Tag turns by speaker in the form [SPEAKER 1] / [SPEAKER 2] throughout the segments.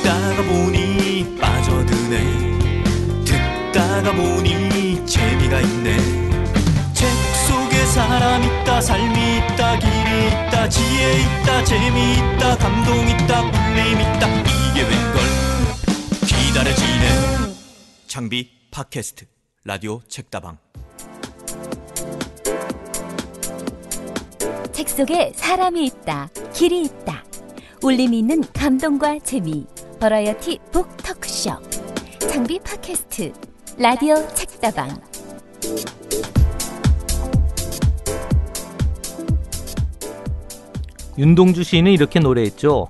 [SPEAKER 1] 듣다가 보니 빠져드네. 듣다가 보니 재미가 있네. 책 속에 사람 있다, 삶이 있다, 길이 있다, 지혜 있다, 재미 있다, 감동 있다, 울림 있다. 이게 웬걸 기다려지네. 장비 팟캐스트 라디오 책다방.
[SPEAKER 2] 책 속에 사람이 있다, 길이 있다, 울림이 있는 감동과 재미, 버라이어티 북 토크쇼. 장비 팟캐스트 라디오 책다방.
[SPEAKER 3] 윤동주 시인은 이렇게 노래했죠.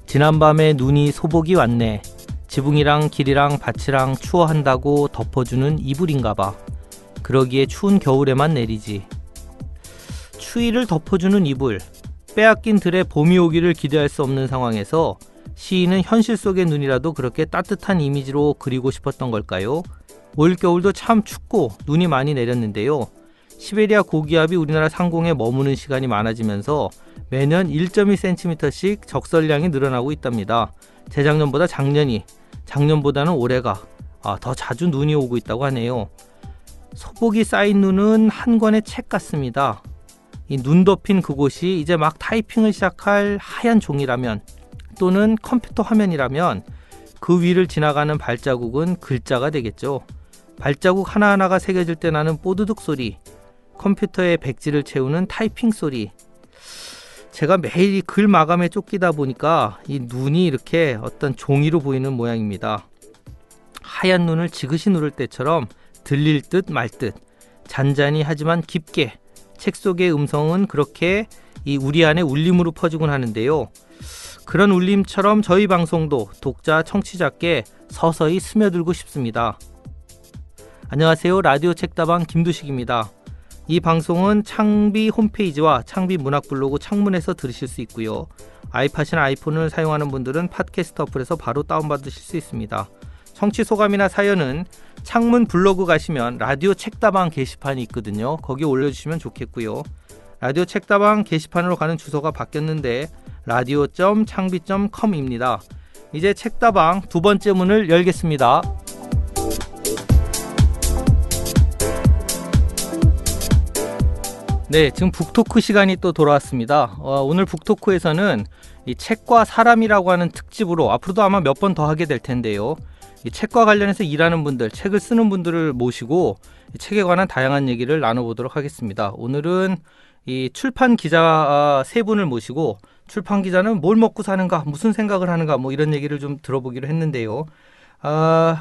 [SPEAKER 3] 지난밤에 눈이 소복이 왔네. 지붕이랑 길이랑 밭이랑 추워한다고 덮어주는 이불인가봐. 그러기에 추운 겨울에만 내리지. 추위를 덮어주는 이불. 빼앗긴 들에 봄이 오기를 기대할 수 없는 상황에서 시인은 현실 속의 눈이라도 그렇게 따뜻한 이미지로 그리고 싶었던 걸까요? 올겨울도 참 춥고 눈이 많이 내렸는데요. 시베리아 고기압이 우리나라 상공에 머무는 시간이 많아지면서 매년 1.2cm씩 적설량이 늘어나고 있답니다. 재작년보다 작년보다는 올해가 더 자주 눈이 오고 있다고 하네요. 소복이 쌓인 눈은 한 권의 책 같습니다. 이 눈 덮인 그곳이 이제 막 타이핑을 시작할 하얀 종이라면, 또는 컴퓨터 화면이라면 그 위를 지나가는 발자국은 글자가 되겠죠. 발자국 하나하나가 새겨질 때 나는 뽀드득 소리, 컴퓨터의 백지를 채우는 타이핑 소리. 제가 매일 글 마감에 쫓기다 보니까 이 눈이 이렇게 어떤 종이로 보이는 모양입니다. 하얀 눈을 지그시 누를 때처럼 들릴 듯 말 듯, 잔잔히 하지만 깊게 책 속의 음성은 그렇게 이 우리 안에 울림으로 퍼지곤 하는데요. 그런 울림처럼 저희 방송도 독자 청취자께 서서히 스며들고 싶습니다. 안녕하세요. 라디오 책다방 김두식입니다. 이 방송은 창비 홈페이지와 창비 문학 블로그 창문에서 들으실 수 있고요. 아이팟이나 아이폰을 사용하는 분들은 팟캐스트 어플에서 바로 다운받으실 수 있습니다. 청취 소감이나 사연은 창문 블로그 가시면 라디오 책다방 게시판이 있거든요. 거기 올려주시면 좋겠고요. 라디오 책다방 게시판으로 가는 주소가 바뀌었는데 radio.창비.com입니다. 이제 책다방 두 번째 문을 열겠습니다. 네, 지금 북토크 시간이 또 돌아왔습니다. 오늘 북토크에서는 이 책과 사람이라고 하는 특집으로 앞으로도 아마 몇 번 더 하게 될 텐데요. 이 책과 관련해서 일하는 분들, 책을 쓰는 분들을 모시고 이 책에 관한 다양한 얘기를 나눠보도록 하겠습니다. 오늘은 이 출판 기자 세 분을 모시고 출판 기자는 뭘 먹고 사는가, 무슨 생각을 하는가, 뭐 이런 얘기를 좀 들어보기로 했는데요.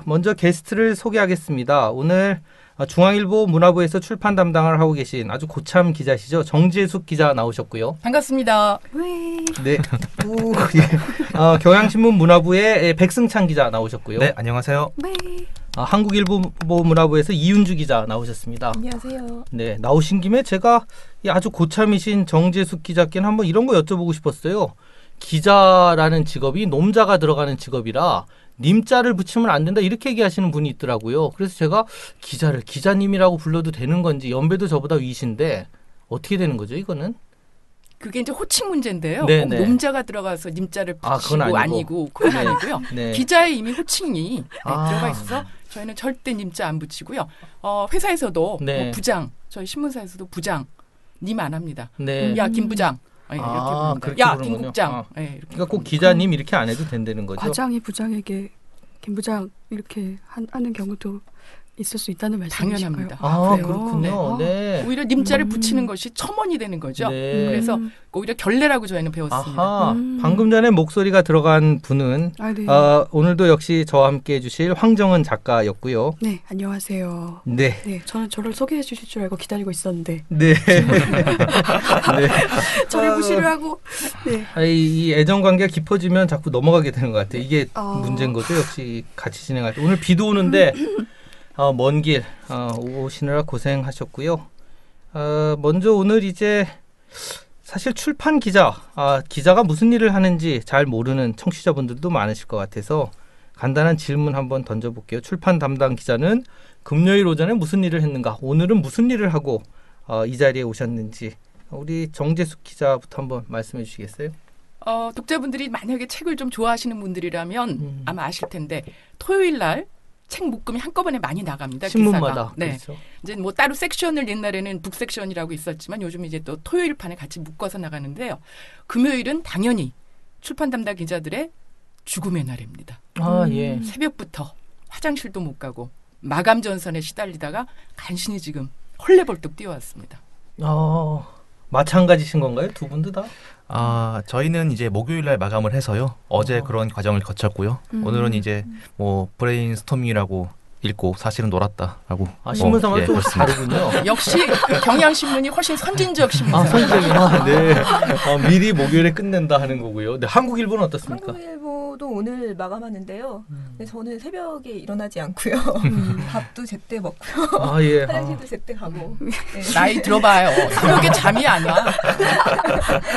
[SPEAKER 3] 먼저 게스트를 소개하겠습니다. 오늘 중앙일보 문화부에서 출판 담당을 하고 계신 아주 고참 기자시죠. 정재숙 기자 나오셨고요.
[SPEAKER 4] 반갑습니다.
[SPEAKER 3] 네. 경향신문 문화부의 백승찬 기자 나오셨고요.
[SPEAKER 5] 네, 안녕하세요.
[SPEAKER 3] 한국일보 문화부에서 이윤주 기자 나오셨습니다.
[SPEAKER 4] 안녕하세요.
[SPEAKER 3] 네, 나오신 김에 제가 아주 고참이신 정재숙 기자께는 한번 이런 거 여쭤보고 싶었어요. 기자라는 직업이 놈자가 들어가는 직업이라 님자를 붙이면 안 된다 이렇게 얘기하시는 분이 있더라고요. 그래서 제가 기자를 기자님이라고 불러도 되는 건지, 연배도 저보다 위신데 어떻게 되는 거죠 이거는?
[SPEAKER 4] 그게 이제 호칭 문제인데요.
[SPEAKER 3] 네,
[SPEAKER 4] 꼭
[SPEAKER 3] 네.
[SPEAKER 4] 놈자가 들어가서 님자를 붙이고
[SPEAKER 3] 그건
[SPEAKER 4] 아니고 그건
[SPEAKER 3] 네.
[SPEAKER 4] 아니고요.
[SPEAKER 3] 네.
[SPEAKER 4] 기자의 이미 호칭이 들어가 있어서 저희는 절대 님자 안 붙이고요. 회사에서도
[SPEAKER 3] 네.
[SPEAKER 4] 뭐 부장, 저희 신문사에서도 부장 님 안 합니다.
[SPEAKER 3] 네.
[SPEAKER 4] 야 김 부장. 이렇게 부릅니다.
[SPEAKER 3] 그렇게
[SPEAKER 4] 야
[SPEAKER 3] 부르는군요.
[SPEAKER 4] 김 국장. 네, 이렇게
[SPEAKER 3] 그러니까 꼭 기자님 이렇게 안 해도 된다는 거죠.
[SPEAKER 6] 과장이 부장에게 김 부장 이렇게 하는 경우도 있을 수 있다는 말씀이신가요?
[SPEAKER 4] 당연합니다.
[SPEAKER 3] 그렇군요. 네.
[SPEAKER 4] 오히려 님자를 붙이는 것이 첨언이 되는 거죠.
[SPEAKER 3] 네.
[SPEAKER 4] 그래서 오히려 결례라고 저희는 배웠습니다.
[SPEAKER 3] 아하, 방금 전에 목소리가 들어간 분은
[SPEAKER 6] 네.
[SPEAKER 3] 오늘도 역시 저와 함께 해주실 황정은 작가였고요.
[SPEAKER 6] 네, 안녕하세요.
[SPEAKER 3] 네.
[SPEAKER 6] 네, 저는 저를 소개해 주실 줄 알고 기다리고 있었는데
[SPEAKER 3] 네.
[SPEAKER 6] 저를 무시를 하고 네.
[SPEAKER 3] 이 애정관계가 깊어지면 자꾸 넘어가게 되는 것 같아요. 이게 문제인 거죠. 역시 같이 진행할 때. 오늘 비도 오는데 먼 길 오시느라 고생하셨고요. 먼저 오늘 이제 사실 출판 기자가 무슨 일을 하는지 잘 모르는 청취자분들도 많으실 것 같아서 간단한 질문 한번 던져볼게요. 출판 담당 기자는 금요일 오전에 무슨 일을 했는가? 오늘은 무슨 일을 하고 이 자리에 오셨는지 우리 정재숙 기자부터 한번 말씀해 주시겠어요?
[SPEAKER 4] 독자분들이 만약에 책을 좀 좋아하시는 분들이라면 아마 아실 텐데 토요일 날 책 묶음이 한꺼번에 많이 나갑니다.
[SPEAKER 3] 신문마다.
[SPEAKER 4] 기사가. 네.
[SPEAKER 3] 그렇죠.
[SPEAKER 4] 이제 뭐 따로 섹션을 옛날에는 북섹션이라고 있었지만 요즘 이제 또 토요일 판에 같이 묶어서 나가는데요. 금요일은 당연히 출판 담당 기자들의 죽음의 날입니다.
[SPEAKER 3] 예.
[SPEAKER 4] 새벽부터 화장실도 못 가고 마감 전선에 시달리다가 간신히 지금 헐레벌떡 뛰어왔습니다.
[SPEAKER 3] 마찬가지신 건가요? 두 분도 다?
[SPEAKER 5] 저희는 이제 목요일 날 마감을 해서요. 어제 그런 과정을 거쳤고요. 오늘은 이제 뭐 브레인스토밍이라고 읽고 사실은 놀았다라고.
[SPEAKER 3] 신문사마다 좀 다르군요.
[SPEAKER 4] 역시 경향신문이 훨씬 선진적 신문사.
[SPEAKER 3] 선생님, 네. 미리 목요일에 끝낸다 하는 거고요. 네, 한국일보는 어떻습니까?
[SPEAKER 7] 한국일보도 오늘 마감하는데요. 근데 저는 새벽에 일어나지 않고요. 밥도 제때 먹고요.
[SPEAKER 3] 예.
[SPEAKER 7] 화장실도 제때 가고. 네.
[SPEAKER 4] 나이 들어봐요. 새벽에 잠이 안 와.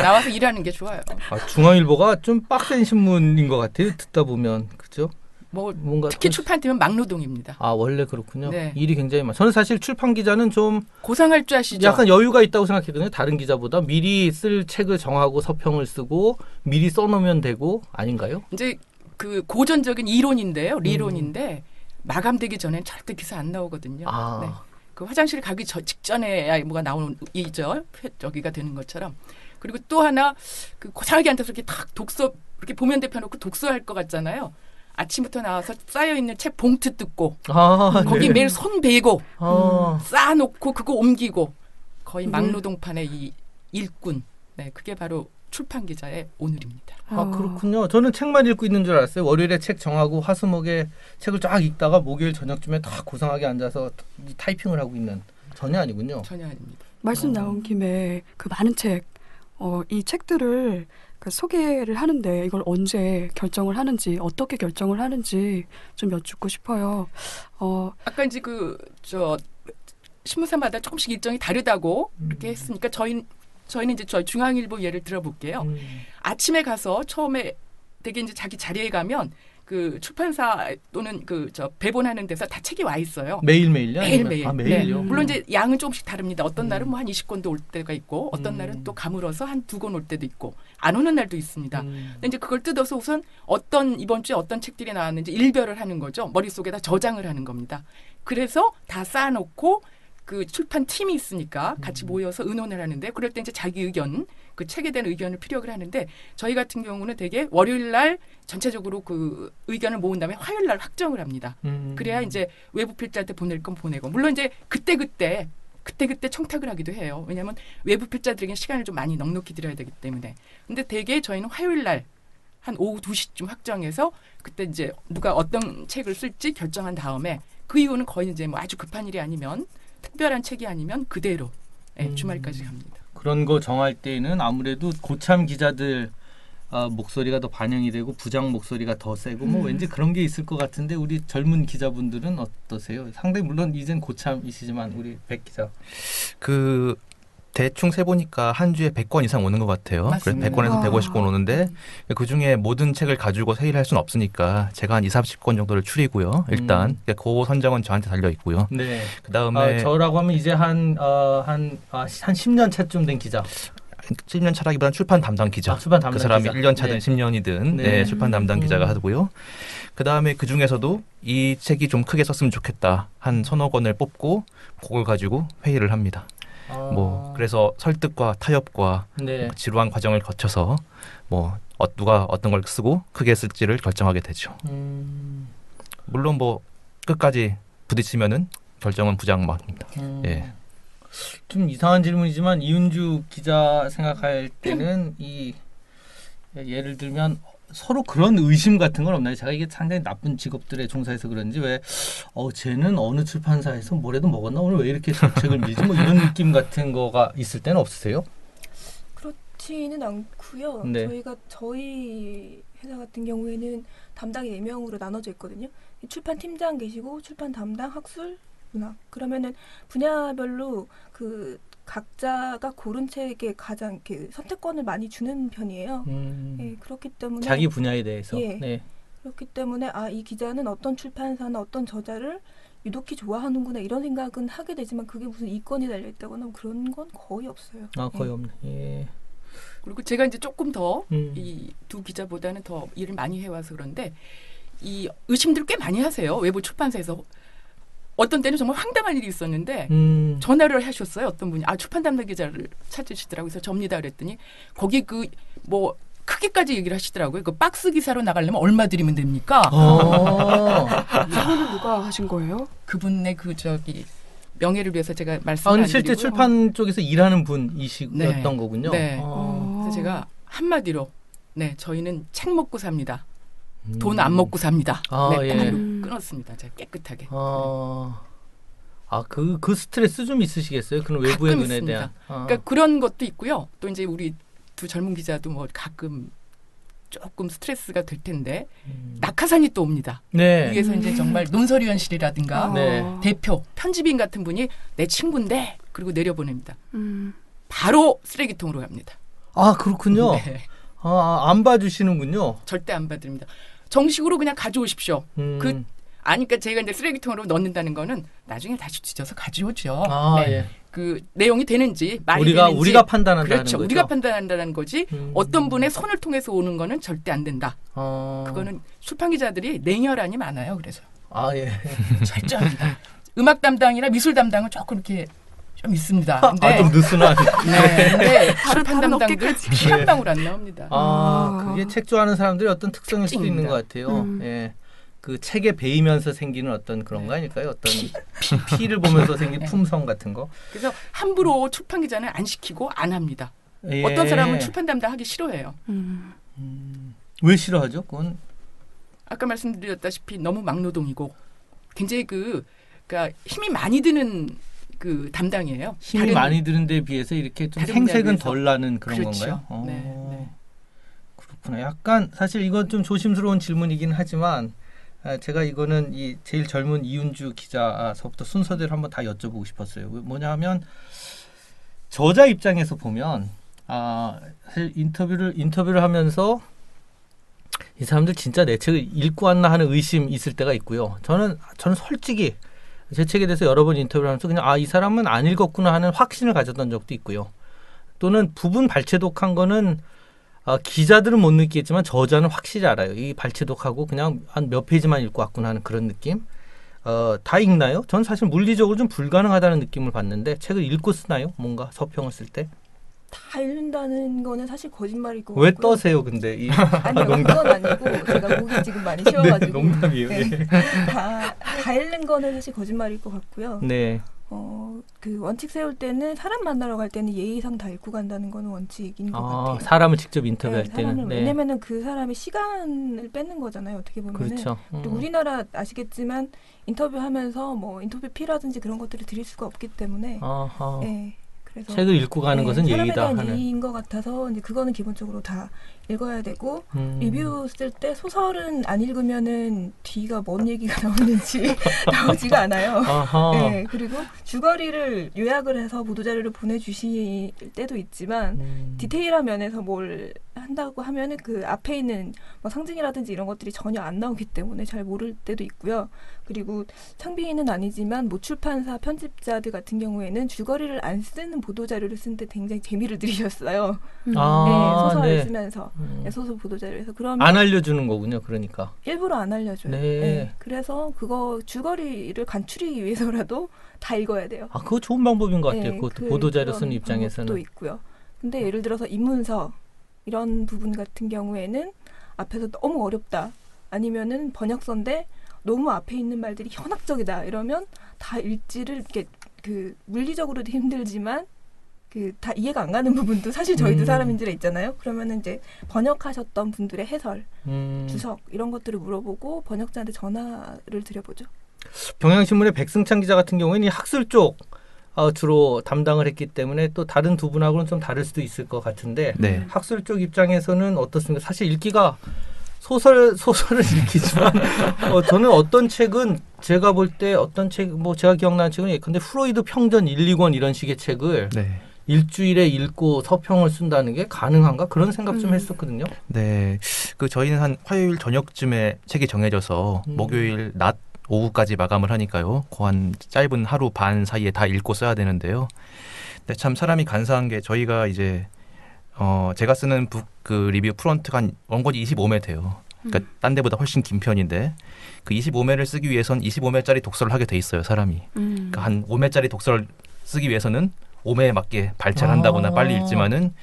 [SPEAKER 4] 나와서 일하는 게 좋아요.
[SPEAKER 3] 중앙일보가 좀 빡센 신문인 것 같아요. 듣다 보면. 그죠?
[SPEAKER 4] 뭐
[SPEAKER 3] 뭔가
[SPEAKER 4] 특히 출판팀은 막노동입니다.
[SPEAKER 3] 원래 그렇군요.
[SPEAKER 4] 네.
[SPEAKER 3] 일이 굉장히 많아요. 저는 사실 출판 기자는 좀
[SPEAKER 4] 고상할 줄 아시죠?
[SPEAKER 3] 약간 여유가 있다고 생각했거든요. 다른 기자보다 미리 쓸 책을 정하고 서평을 쓰고 미리 써놓으면 되고 아닌가요?
[SPEAKER 4] 이제 그 고전적인 이론인데요. 리론인데 마감되기 전엔 절대 기사 안 나오거든요. 네. 그 화장실 가기 직전에 뭐가 나오는 이죠. 저기가 되는 것처럼. 그리고 또 하나 그 고상하게 앉아서 이렇게 탁 독서 이렇게 보면 대펴놓고 독서할 것 같잖아요. 아침부터 나와서 쌓여있는 책 봉투 뜯고 거기
[SPEAKER 3] 네.
[SPEAKER 4] 매일 손 베고 쌓아놓고 그거 옮기고 거의 막노동판의 이 일꾼. 네, 그게 바로 출판 기자의 오늘입니다.
[SPEAKER 3] 그렇군요. 저는 책만 읽고 있는 줄 알았어요. 월요일에 책 정하고 화수목에 책을 쫙 읽다가 목요일 저녁쯤에 다 고상하게 앉아서 타이핑을 하고 있는. 전혀 아니군요.
[SPEAKER 4] 전혀 아닙니다.
[SPEAKER 6] 말씀 나온 김에 그 많은 책, 이 책들을 소개를 하는데 이걸 언제 결정을 하는지, 어떻게 결정을 하는지 좀 여쭙고 싶어요.
[SPEAKER 4] 아까 이제 신문사마다 조금씩 일정이 다르다고 이렇게 했으니까 저희는 이제 저희 중앙일보 예를 들어볼게요. 아침에 가서 처음에 되게 이제 자기 자리에 가면 그 출판사 또는 배본하는 데서 다 책이 와 있어요.
[SPEAKER 3] 매일매일요?
[SPEAKER 4] 매일매일.
[SPEAKER 3] 매일요?
[SPEAKER 4] 네. 물론 이제 양은 조금씩 다릅니다. 어떤 날은 뭐 한 20권도 올 때가 있고 어떤 날은 또 가물어서 한 2권 올 때도 있고 안 오는 날도 있습니다. 근데 이제 그걸 뜯어서 우선 이번 주에 어떤 책들이 나왔는지 일별을 하는 거죠. 머릿속에다 저장을 하는 겁니다. 그래서 다 쌓아놓고 그 출판 팀이 있으니까 같이 모여서 의논을 하는데 그럴 때 이제 자기 의견, 그 책에 대한 의견을 피력을 하는데 저희 같은 경우는 되게 월요일 날 전체적으로 그 의견을 모은 다음에 화요일 날 확정을 합니다. 그래야 이제 외부 필자한테 보낼 건 보내고 물론 이제 그때 청탁을 하기도 해요. 왜냐하면 외부 필자들에게는 시간을 좀 많이 넉넉히 드려야 되기 때문에. 근데 되게 저희는 화요일 날 한 오후 2시쯤 확정해서 그때 이제 누가 어떤 책을 쓸지 결정한 다음에 그 이후는 거의 이제 뭐 아주 급한 일이 아니면 특별한 책이 아니면 그대로 주말까지 갑니다.
[SPEAKER 3] 그런 거 정할 때는 아무래도 고참 기자들 목소리가 더 반영이 되고 부장 목소리가 더 세고 뭐 왠지 그런 게 있을 것 같은데 우리 젊은 기자분들은 어떠세요? 상당히 물론 이젠 고참이시지만 우리 백 기자.
[SPEAKER 5] 대충 세보니까 한 주에 100권 이상 오는 것 같아요. 그래서 100권에서 150권 오는데 그중에 모든 책을 가지고 세일할 수는 없으니까 제가 한 20-30권 정도를 추리고요. 일단 그 선정은 저한테 달려 있고요.
[SPEAKER 3] 네.
[SPEAKER 5] 그다음에
[SPEAKER 3] 저라고 하면 이제 한 10년 차쯤 된 기자.
[SPEAKER 5] 10년 차라기보다는 출판 담당 기자.
[SPEAKER 3] 출판 담당
[SPEAKER 5] 그 사람이
[SPEAKER 3] 기자.
[SPEAKER 5] 1년 차든
[SPEAKER 3] 네.
[SPEAKER 5] 10년이든 출판 담당 기자가 하고요. 그다음에 그중에서도 이 책이 좀 크게 썼으면 좋겠다. 한 서너 권을 뽑고 그걸 가지고 회의를 합니다. 그래서 설득과 타협과 지루한 과정을 거쳐서 누가 어떤 걸 쓰고 크게 쓸지를 결정하게 되죠. 물론 끝까지 부딪히면은 결정은 부장막입니다. 예.
[SPEAKER 3] 좀 이상한 질문이지만 이은주 기자 생각할 때는 예를 들면 서로 그런 의심 같은 건 없나요? 제가 이게 상당히 나쁜 직업들에 종사해서 그런지 쟤는 어느 출판사에서 뭐래도 먹었나? 오늘 왜 이렇게 책을 밀지? 이런 느낌 같은 거가 있을 때는 없으세요?
[SPEAKER 7] 그렇지는 않고요.
[SPEAKER 3] 네.
[SPEAKER 7] 저희 회사 같은 경우에는 담당이 4명으로 나눠져 있거든요. 출판 팀장 계시고 출판 담당, 학술, 문학. 그러면은 분야별로 각자가 고른 책에 가장 이렇게 선택권을 많이 주는 편이에요. 그렇기 때문에
[SPEAKER 3] 자기 분야에 대해서.
[SPEAKER 7] 네. 그렇기 때문에 이 기자는 어떤 출판사나 어떤 저자를 유독히 좋아하는구나 이런 생각은 하게 되지만 그게 무슨 이권이 달려 있다거나 뭐 그런 건 거의 없어요.
[SPEAKER 3] 아, 거의 없네. 예.
[SPEAKER 4] 그리고 제가 이제 조금 더 이 두 기자보다는 더 일을 많이 해와서 그런데 이 의심들 꽤 많이 하세요. 외부 출판사에서. 어떤 때는 정말 황당한 일이 있었는데 전화를 하셨어요. 어떤 분이 출판 담당 기자를 찾으시더라고요. 그래서 접니다 그랬더니 거기 그 뭐 크기까지 얘기를 하시더라고요. 그 박스 기사로 나가려면 얼마 드리면 됩니까?
[SPEAKER 6] 이거는 누가 하신 거예요?
[SPEAKER 4] 그분의 그 저기 명예를 위해서 제가 말씀
[SPEAKER 3] 근데
[SPEAKER 4] 안
[SPEAKER 3] 실제
[SPEAKER 4] 드리고요.
[SPEAKER 3] 출판 쪽에서 일하는 분이셨던
[SPEAKER 4] 네.
[SPEAKER 3] 거군요.
[SPEAKER 4] 네. 그래서 제가 한마디로 네 저희는 책 먹고 삽니다. 돈 안 먹고 삽니다. 네,
[SPEAKER 3] 예.
[SPEAKER 4] 그걸로 끊었습니다. 제가 깨끗하게.
[SPEAKER 3] 그 스트레스 좀 있으시겠어요? 그런 외부의
[SPEAKER 4] 가끔
[SPEAKER 3] 눈에
[SPEAKER 4] 있습니다.
[SPEAKER 3] 대한.
[SPEAKER 4] 그러니까 그런 것도 있고요. 또 이제 우리 두 젊은 기자도 뭐 가끔 조금 스트레스가 될 텐데 낙하산이 또 옵니다.
[SPEAKER 3] 네.
[SPEAKER 4] 위에서 이제 정말 논설위원실이라든가
[SPEAKER 3] 네.
[SPEAKER 4] 대표, 편집인 같은 분이 내 친구인데 그리고 내려보냅니다. 바로 쓰레기통으로 갑니다.
[SPEAKER 3] 아, 그렇군요.
[SPEAKER 4] 네.
[SPEAKER 3] 안 봐주시는군요.
[SPEAKER 4] 절대 안 받습니다. 정식으로 그냥 가져오십시오. 그러니까 제가 이제 쓰레기통으로 넣는다는 거는 나중에 다시 뒤져서 가져오죠. 네.
[SPEAKER 3] 예.
[SPEAKER 4] 그 내용이 되는지 말이 되는지
[SPEAKER 3] 우리가 판단한다는
[SPEAKER 4] 그렇죠.
[SPEAKER 3] 거죠.
[SPEAKER 4] 우리가 판단한다는 거지 어떤 분의 손을 통해서 오는 거는 절대 안 된다. 그거는 출판 기자들이 냉혈한이 많아요. 그래서
[SPEAKER 3] 예.
[SPEAKER 4] 철저합니다. 음악 담당이나 미술 담당은 조금 이렇게 좀 있습니다. 근데
[SPEAKER 3] 좀 느슨한.
[SPEAKER 4] 네, 근데 출판
[SPEAKER 6] 다른
[SPEAKER 4] 담당들
[SPEAKER 6] 업계까지.
[SPEAKER 4] 피 한 방울 안 나옵니다.
[SPEAKER 3] 그게 책 좋아하는 사람들의 어떤 특성일 수도 있는
[SPEAKER 4] 특징입니다.
[SPEAKER 3] 것 같아요. 예. 그 책에 배이면서 생기는 어떤 그런 거 아닐까요? 어떤 피를 보면서 생긴 품성 같은 거.
[SPEAKER 4] 그래서 함부로 출판 기자는 안 시키고 안 합니다.
[SPEAKER 3] 예.
[SPEAKER 4] 어떤 사람은 출판 담당하기 싫어해요.
[SPEAKER 3] 왜 싫어하죠? 그건
[SPEAKER 4] 아까 말씀드렸다시피 너무 막노동이고 굉장히 그러니까 힘이 많이 드는 그 담당이에요.
[SPEAKER 3] 힘이 많이 드는 데 비해서 이렇게 좀
[SPEAKER 4] 다른
[SPEAKER 3] 생색은
[SPEAKER 4] 분야에 비해서.
[SPEAKER 3] 덜 나는 그런
[SPEAKER 4] 그렇죠.
[SPEAKER 3] 건가요?
[SPEAKER 4] 네.
[SPEAKER 3] 그렇구나. 약간 사실 이건 좀 조심스러운 질문이긴 하지만 제가 이거는 이 제일 젊은 이윤주 기자서부터 순서대로 한번 다 여쭤보고 싶었어요. 뭐냐 하면 저자 입장에서 보면 사실 인터뷰를 하면서 이 사람들 진짜 내 책을 읽고 왔나 하는 의심 있을 때가 있고요. 저는 솔직히 제 책에 대해서 여러 번 인터뷰를 하면서 그냥 이 사람은 안 읽었구나 하는 확신을 가졌던 적도 있고요. 또는 부분 발췌독한 거는 기자들은 못 느끼겠지만 저자는 확실히 알아요. 이 발췌독하고 그냥 한 몇 페이지만 읽고 왔구나 하는 그런 느낌. 다 읽나요? 전 사실 물리적으로 좀 불가능하다는 느낌을 받는데 책을 읽고 쓰나요? 뭔가 서평을 쓸 때?
[SPEAKER 7] 다 읽는다는 거는 사실 거짓말일 것
[SPEAKER 3] 왜
[SPEAKER 7] 같고요.
[SPEAKER 3] 떠세요? 근데
[SPEAKER 7] 아니요, 그건 아니고 제가 목이 지금 많이 쉬어가지고
[SPEAKER 3] 농담이에요.
[SPEAKER 7] 네.
[SPEAKER 3] 예.
[SPEAKER 7] 다 읽는 거는 사실 거짓말일 것 같고요.
[SPEAKER 3] 네.
[SPEAKER 7] 그 원칙 세울 때는 사람 만나러 갈 때는 예의상 다 읽고 간다는 거는 원칙인 것 같아요.
[SPEAKER 3] 사람을 직접 인터뷰할
[SPEAKER 7] 네,
[SPEAKER 3] 때는.
[SPEAKER 7] 사람을, 왜냐면은 그 사람의 시간을 뺏는 거잖아요. 어떻게 보면은.
[SPEAKER 3] 그렇죠.
[SPEAKER 7] 그리고 우리나라 아시겠지만 인터뷰하면서 뭐 인터뷰 피라든지 그런 것들을 드릴 수가 없기 때문에. 네, 그래서
[SPEAKER 3] 책을 읽고 가는 것은
[SPEAKER 7] 사람에
[SPEAKER 3] 예의다
[SPEAKER 7] 대한
[SPEAKER 3] 하는.
[SPEAKER 7] 예의인 것 같아서 이제 그거는 기본적으로 다 읽어야 되고 리뷰 쓸 때 소설은 안 읽으면은 뒤가 뭔 얘기가 나오는지 나오지가 않아요. 네, 그리고 주거리를 요약을 해서 보도자료를 보내주실 때도 있지만 디테일한 면에서 뭘 한다고 하면은 그 앞에 있는 뭐 상징이라든지 이런 것들이 전혀 안 나오기 때문에 잘 모를 때도 있고요. 그리고 창비인은 아니지만 모 출판사 편집자들 같은 경우에는 줄거리를 안 쓰는 보도자료를 쓰는데 굉장히 재미를 들이셨어요. 네, 소설을 쓰면서 소설 보도자료에서 그러면
[SPEAKER 3] 안 알려주는 거군요. 그러니까
[SPEAKER 7] 일부러 안 알려줘요.
[SPEAKER 3] 네.
[SPEAKER 7] 네, 그래서 그거 줄거리를 간추리기 위해서라도 다 읽어야 돼요.
[SPEAKER 3] 그거 좋은 방법인 것 같아요.
[SPEAKER 7] 네,
[SPEAKER 3] 그것도 보도자료 쓰는
[SPEAKER 7] 그런
[SPEAKER 3] 입장에서는.
[SPEAKER 7] 방법도 있고요. 근데 예를 들어서 입문서 이런 부분 같은 경우에는 앞에서 너무 어렵다. 아니면은 번역서인데 너무 앞에 있는 말들이 현학적이다. 이러면 다 읽지를 이렇게 그 물리적으로도 힘들지만 그 다 이해가 안 가는 부분도 사실 저희도 사람인지라 있잖아요. 그러면은 이제 번역하셨던 분들의 해설, 주석 이런 것들을 물어보고 번역자한테 전화를 드려보죠.
[SPEAKER 3] 경향신문의 백승찬 기자 같은 경우에는 이 학술 쪽 주로 담당을 했기 때문에 또 다른 두 분하고는 좀 다를 수도 있을 것 같은데
[SPEAKER 5] 네.
[SPEAKER 3] 학술 쪽 입장에서는 어떻습니까? 사실 읽기가 소설을 읽기지만 저는 어떤 책은 제가 볼 때 어떤 책 뭐 제가 기억나는 책은 예컨대 프로이드 평전 1, 2권 이런 식의 책을
[SPEAKER 5] 네.
[SPEAKER 3] 일주일에 읽고 서평을 쓴다는 게 가능한가? 그런 생각 좀 했었거든요.
[SPEAKER 5] 네. 저희는 한 화요일 저녁쯤에 책이 정해져서 목요일 낮 오후까지 마감을 하니까요. 그 한 짧은 하루 반 사이에 다 읽고 써야 되는데요. 근데 참 사람이 간사한 게 저희가 이제 제가 쓰는 북 그 리뷰 프론트가 한 원고지 25매돼요. 그러니까 딴 데보다 훨씬 긴 편인데 그 25매를 쓰기 위해선 25매짜리 독서를 하게 돼 있어요, 사람이. 그러니까 한 5매짜리 독서를 쓰기 위해서는 5매에 맞게 발차를 한다거나 빨리 읽지만은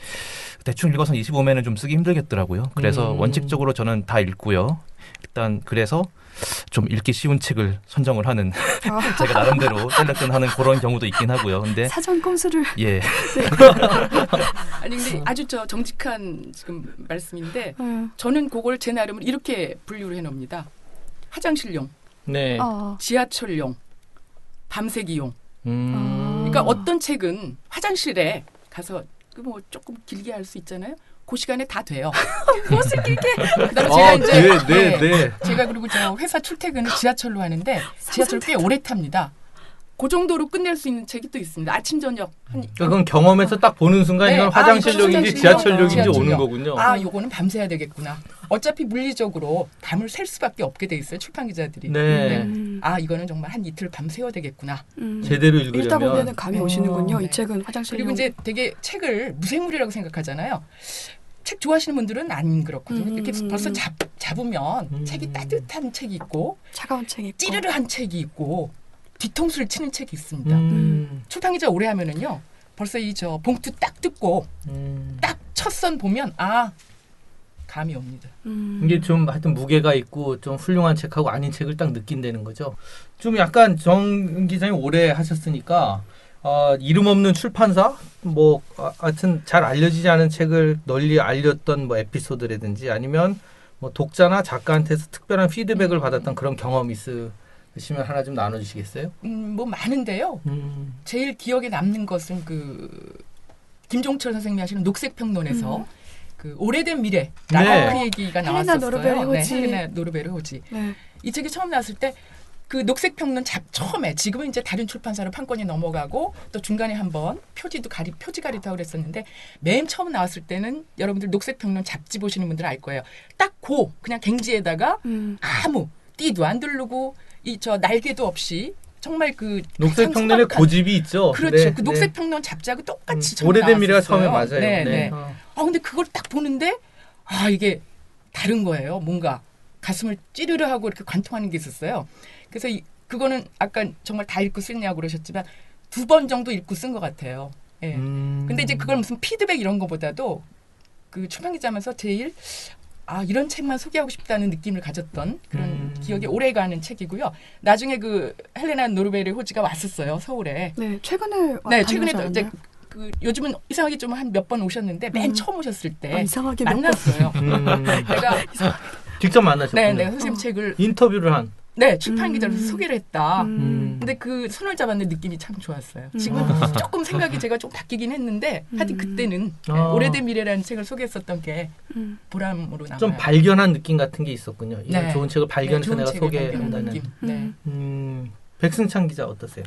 [SPEAKER 5] 대충 읽어서 25매는 좀 쓰기 힘들겠더라고요. 그래서 원칙적으로 저는 다 읽고요. 일단 그래서 좀 읽기 쉬운 책을 선정을 하는 제가 나름대로 셀렉션하는 그런 경우도 있긴 하고요. 근데
[SPEAKER 6] 사전 꼼수를
[SPEAKER 5] 예.
[SPEAKER 4] 아니 근데 아주 정직한 지금 말씀인데 저는 그걸 제 나름으로 이렇게 분류를 해놓습니다. 화장실용,
[SPEAKER 3] 네.
[SPEAKER 4] 지하철용, 밤새기용. 그러니까 어떤 책은 화장실에 가서 뭐 조금 길게 할 수 있잖아요. 그 시간에 다 돼요. 무슨 길게? 그다음에 제가 이제 제가 그리고 저 회사 출퇴근을 지하철로 하는데 지하철 꽤 오래 탑니다. 그 정도로 끝낼 수 있는 책이 또 있습니다. 아침 저녁.
[SPEAKER 3] 그건 경험에서 딱 보는 순간 이건 화장실용인지 지하철용인지 오는 거군요.
[SPEAKER 4] 요거는 밤새야 되겠구나. 어차피 물리적으로 밤을 셀 수밖에 없게 돼 있어요. 출판 기자들이.
[SPEAKER 3] 네.
[SPEAKER 4] 이거는 정말 한 이틀 밤새야 되겠구나.
[SPEAKER 3] 제대로 읽으려면.
[SPEAKER 6] 읽다 보면 감이 오시는군요. 이 책은 화장실용.
[SPEAKER 4] 그리고 이제 되게 책을 무생물이라고 생각하잖아요. 책 좋아하시는 분들은 안 그렇거든요. 이렇게 벌써 잡으면 책이 따뜻한 책이 있고
[SPEAKER 6] 차가운 책이 있고
[SPEAKER 4] 찌르르한 책이 있고 뒤통수를 치는 책이 있습니다. 출판기자 오래 하면은요. 벌써 이 저 봉투 딱 뜯고 딱 첫 선 보면 감이 옵니다.
[SPEAKER 3] 이게 좀 하여튼 무게가 있고 좀 훌륭한 책하고 아닌 책을 딱 느낀다는 거죠. 좀 약간 정 기자님 오래 하셨으니까 이름 없는 출판사 뭐 하여튼 잘 알려지지 않은 책을 널리 알렸던 뭐 에피소드라든지 아니면 뭐 독자나 작가한테서 특별한 피드백을 받았던 그런 경험이 있으시면 하나 좀 나눠주시겠어요?
[SPEAKER 4] 뭐 많은데요. 제일 기억에 남는 것은 그 김종철 선생님이 하시는 녹색평론에서 그 오래된 미래라는 그 얘기가 나왔었어요. 헬레나 노르베르 호지. 네. 이 책이 처음 나왔을 때 그 녹색평론 처음에 지금은 이제 다른 출판사로 판권이 넘어가고 또 중간에 한번 표지 가리도 하고 그랬었는데 맨 처음 나왔을 때는 여러분들 녹색평론 잡지 보시는 분들 알 거예요. 딱 그냥 갱지에다가 아무 띠도 안 두르고 저 날개도 없이 정말 그
[SPEAKER 3] 녹색평론의 고집이 있죠.
[SPEAKER 4] 그렇죠.
[SPEAKER 3] 네,
[SPEAKER 4] 그 녹색평론 잡지하고 똑같이
[SPEAKER 3] 오래된 미래가 처음에 맞아요.
[SPEAKER 4] 네. 근데 그걸 딱 보는데 이게 다른 거예요. 뭔가 가슴을 찌르르 하고 이렇게 관통하는 게 있었어요. 그래서 그거는 아까 정말 다 읽고 쓰냐고 그러셨지만 2번 정도 읽고 쓴 것 같아요. 예. 근데 이제 그걸 무슨 피드백 이런 거보다도 그 출판기자면서 제일 이런 책만 소개하고 싶다는 느낌을 가졌던 그런 기억이 오래가는 책이고요. 나중에 그 헬레나 노르베르 호지가 왔었어요. 서울에.
[SPEAKER 6] 네, 최근에
[SPEAKER 4] 최근에 이제 요즘은 이상하게 좀 한 몇 번 오셨는데 맨 처음 오셨을 때
[SPEAKER 6] 이상하게
[SPEAKER 4] 만났어요. 내가
[SPEAKER 3] 직접 만나셨군요.
[SPEAKER 4] 네, 내가 선생님 책을
[SPEAKER 3] 인터뷰를 한.
[SPEAKER 4] 네, 출판 기자로서 소개를 했다. 근데 그 손을 잡았는 느낌이 참 좋았어요. 지금은 조금 생각이 제가 좀 바뀌긴 했는데 하여튼 그때는 오래된 미래라는 책을 소개했었던 게 보람으로 남아요.
[SPEAKER 3] 좀 발견한 느낌 같은 게 있었군요. 이런
[SPEAKER 4] 네.
[SPEAKER 3] 좋은 책을 발견해서
[SPEAKER 4] 좋은
[SPEAKER 3] 내가
[SPEAKER 4] 책을
[SPEAKER 3] 소개한다는
[SPEAKER 4] 느낌. 네.
[SPEAKER 3] 백승찬 기자 어떠세요?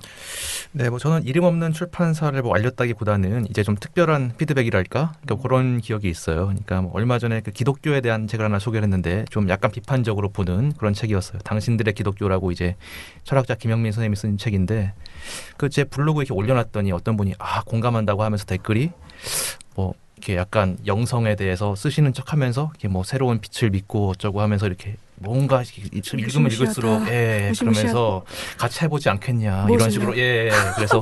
[SPEAKER 5] 네, 뭐 저는 이름 없는 출판사를 뭐 알렸다기보다는 이제 좀 특별한 피드백이랄까 그러니까 그런 기억이 있어요. 그러니까 뭐 얼마 전에 그 기독교에 대한 책을 하나 소개를 했는데 좀 약간 비판적으로 보는 그런 책이었어요. 당신들의 기독교라고 이제 철학자 김영민 선생님이 쓴 책인데 그 제 블로그에 이렇게 올려놨더니 어떤 분이 공감한다고 하면서 댓글이 뭐 이렇게 약간 영성에 대해서 쓰시는 척하면서 이렇게 뭐 새로운 빛을 믿고 어쩌고 하면서 이렇게 뭔가 읽으면 읽을수록 그러면서 같이 해보지 않겠냐 이런 식으로 그래서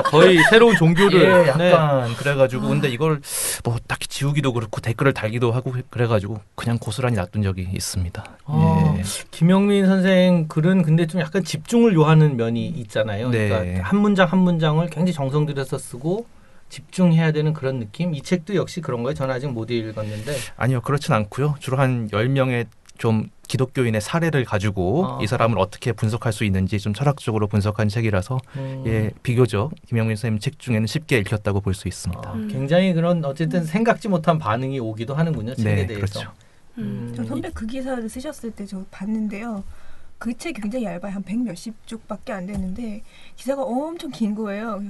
[SPEAKER 3] 거의 새로운 종교를
[SPEAKER 5] 약간 그래가지고 근데 이걸 뭐 딱히 지우기도 그렇고 댓글을 달기도 하고 그래가지고 그냥 고스란히 놔둔 적이 있습니다.
[SPEAKER 3] 김영민 선생 글은 근데 좀 약간 집중을 요하는 면이 있잖아요. 그러니까 한 문장 한 문장을 굉장히 정성 들여서 쓰고 집중해야 되는 그런 느낌? 이 책도 역시 그런 거예요? 저는 아직 못 읽었는데.
[SPEAKER 5] 아니요. 그렇진 않고요. 주로 한 10명의 좀 기독교인의 사례를 가지고 이 사람을 어떻게 분석할 수 있는지 좀 철학적으로 분석한 책이라서 비교적 김영민 선생님 책 중에는 쉽게 읽혔다고 볼 수 있습니다.
[SPEAKER 3] 굉장히 그런 어쨌든 생각지 못한 반응이 오기도 하는군요. 책에 대해서.
[SPEAKER 5] 그렇죠.
[SPEAKER 7] 저 선배 그 기사를 쓰셨을 때 저 봤는데요. 그 책이 굉장히 얇아요. 한 100 몇십 쪽밖에 안 되는데 기사가 엄청 긴 거예요.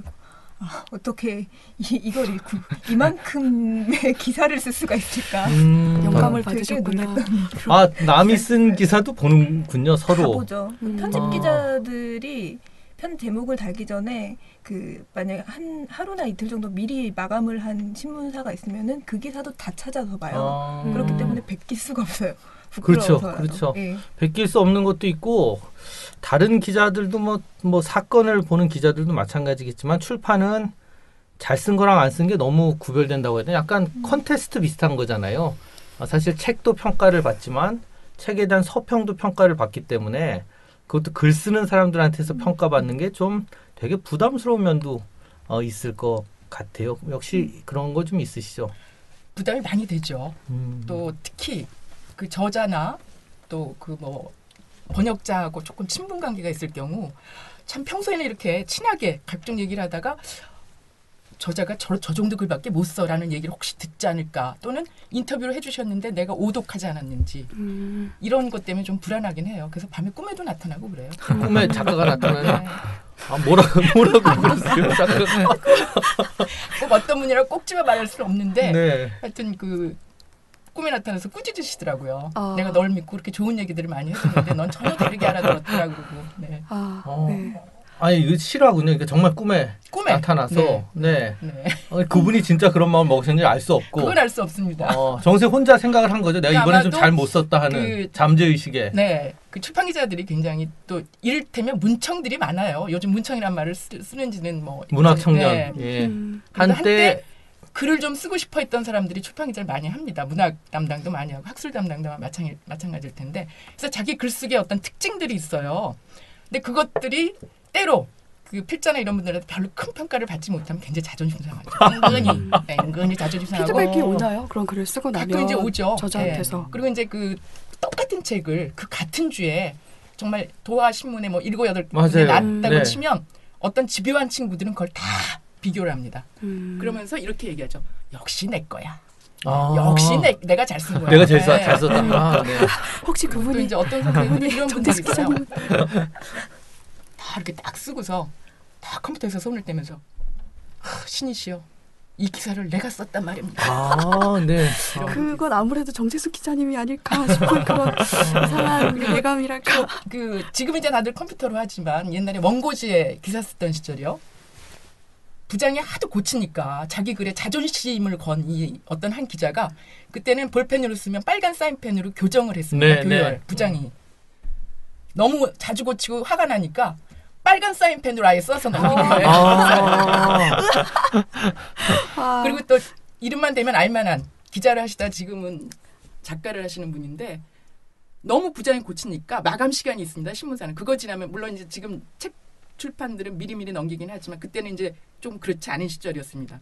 [SPEAKER 7] 어떻게 이걸 읽고 이만큼의 기사를 쓸 수가 있을까?
[SPEAKER 6] 영감을
[SPEAKER 7] 되게
[SPEAKER 6] 받으셨구나.
[SPEAKER 7] 놀랐던
[SPEAKER 3] 아, 남이 쓴 기사도 보는군요,
[SPEAKER 7] 다
[SPEAKER 3] 서로.
[SPEAKER 7] 보죠. 편집 기자들이 편 제목을 달기 전에 그 만약에 하루나 이틀 정도 미리 마감을 한 신문사가 있으면은 그 기사도 다 찾아서 봐요. 그렇기 때문에 베낄 수가 없어요.
[SPEAKER 3] 그렇죠,
[SPEAKER 7] 부끄러워서라도.
[SPEAKER 3] 그렇죠.
[SPEAKER 7] 예.
[SPEAKER 3] 베낄 수 없는 것도 있고 다른 기자들도 뭐 사건을 보는 기자들도 마찬가지겠지만 출판은 잘 쓴 거랑 안 쓴 게 너무 구별된다고 해야 되나? 약간 컨테스트 비슷한 거잖아요. 사실 책도 평가를 받지만 책에 대한 서평도 평가를 받기 때문에 그것도 글 쓰는 사람들한테서 평가받는 게 좀 되게 부담스러운 면도 있을 것 같아요. 역시 그런 거 좀 있으시죠?
[SPEAKER 4] 부담이 많이 되죠. 또 특히 그 저자나 또 그 뭐 번역자하고 조금 친분 관계가 있을 경우 참 평소에는 이렇게 친하게 각종 얘기를 하다가 저자가 저 정도 글밖에 못 써라는 얘기를 혹시 듣지 않을까, 또는 인터뷰를 해주셨는데 내가 오독하지 않았는지 이런 것 때문에 좀 불안하긴 해요. 그래서 밤에 꿈에도 나타나고 그래요.
[SPEAKER 3] 꿈에 작가가 나타나요?
[SPEAKER 4] 네.
[SPEAKER 3] 아, 뭐라고 그러세요? 작가가?
[SPEAKER 4] 꼭 어떤 분이라고 꼭 집어 말할 수는 없는데
[SPEAKER 3] 네.
[SPEAKER 4] 하여튼 그 꿈에 나타나서 꾸짖으시더라고요.
[SPEAKER 6] 아.
[SPEAKER 4] 내가 널 믿고 그렇게 좋은 얘기들을 많이 해줬는데 넌 전혀 다르게 알아들었더라 그러고. 네.
[SPEAKER 6] 네.
[SPEAKER 3] 아니 이거 실화군요. 이게 정말 꿈에 나타나서 네. 그분이 진짜 그런 마음 먹으셨는지 알 수 없고.
[SPEAKER 4] 그건 알 수 없습니다.
[SPEAKER 3] 정세 혼자 생각을 한 거죠. 내가 이번에 좀
[SPEAKER 4] 아마도
[SPEAKER 3] 잘 못 썼다 하는 잠재의식에.
[SPEAKER 4] 네, 그 출판 기자들이 굉장히 또 이를테면 문청들이 많아요. 요즘 문청이란 말을 쓰는지는 뭐
[SPEAKER 3] 문학 청년.
[SPEAKER 4] 네.
[SPEAKER 3] 예.
[SPEAKER 4] 한때 글을 좀 쓰고 싶어 했던 사람들이 출판 기자를 많이 합니다. 문학 담당도 많이 하고 학술 담당도 마찬가지일 텐데. 그래서 자기 글쓰기에 어떤 특징들이 있어요. 근데 그것들이 때로 그 필자나 이런 분들한테 별로 큰 평가를 받지 못하면 굉장히 자존심 상하죠. 은근히 자존심 상하고.
[SPEAKER 6] 피드백이 오나요? 그런 글을 쓰고 나면
[SPEAKER 4] 가끔 이제 오죠.
[SPEAKER 6] 저자한테서.
[SPEAKER 4] 네. 그리고 이제 그 똑같은 책을 그 같은 주에 정말 도화 신문에 뭐 7, 8군데 났다고 치면 어떤 집요한 친구들은 그걸 다 비교를 합니다. 그러면서 이렇게 얘기하죠. 역시 내 거야. 역시 내가 잘 쓴 거야.
[SPEAKER 3] 내가 제일 잘 썼다. 네.
[SPEAKER 6] 혹시 그분이
[SPEAKER 4] 또 이제 어떤 선생님이 이런 분들이 있어요.
[SPEAKER 6] 기자님.
[SPEAKER 4] 다 이렇게 딱 쓰고서 다 컴퓨터에서 손을 떼면서 신이시여, 이 기사를 내가 썼단 말입니다.
[SPEAKER 3] 네.
[SPEAKER 6] 그건 아무래도 정재수 기자님이 아닐까 싶은 그런 이상한 예감이랄까.
[SPEAKER 4] 지금 이제 다들 컴퓨터로 하지만 옛날에 원고지에 기사 쓰던 시절이요. 부장이 하도 고치니까 자기 글에 자존심을 건 이 어떤 한 기자가 그때는 볼펜으로 쓰면 빨간 사인펜으로 교정을 했습니다. 교열 부장이 너무 자주 고치고 화가 나니까 빨간 사인펜으로 아예 써서 넘기는 거예요. 그리고 또 이름만 대면 알만한 기자를 하시다 지금은 작가를 하시는 분인데 너무 부장이 고치니까 마감 시간이 있습니다. 신문사는 그거 지나면 물론 이제 지금 책 출판들은 미리미리 넘기긴 하지만 그때는 이제 좀 그렇지 않은 시절이었습니다.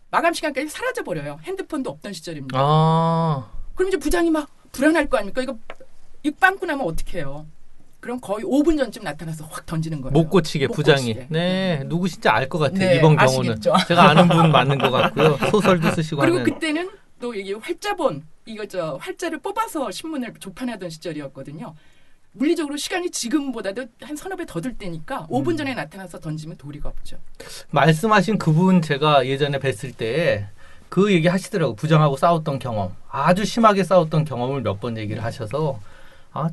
[SPEAKER 4] 마감 시간까지 사라져 버려요. 핸드폰도 없던 시절입니다. 그럼 이제 부장이 막 불안할 거 아닙니까? 이거 빵꾸 나면 어떡해요? 그럼 거의 5분 전쯤 나타나서 확 던지는 거예요.
[SPEAKER 3] 못 고치게 부장이. 네, 누구신지 알 것 같아요.
[SPEAKER 4] 네,
[SPEAKER 3] 이번 경우는
[SPEAKER 4] 아시겠죠?
[SPEAKER 3] 제가 아는 분 맞는 것 같고요. 소설도 쓰시고
[SPEAKER 4] 그리고
[SPEAKER 3] 하는.
[SPEAKER 4] 그때는 또 이게 활자본 활자를 뽑아서 신문을 조판하던 시절이었거든요. 물리적으로 시간이 지금보다도 한 서너 배 더 들 때니까 5분 전에 나타나서 던지면 도리가 없죠.
[SPEAKER 3] 말씀하신 그분 제가 예전에 뵀을 때 그 얘기 하시더라고요. 부장하고 싸웠던 경험. 아주 심하게 싸웠던 경험을 몇 번 얘기를 하셔서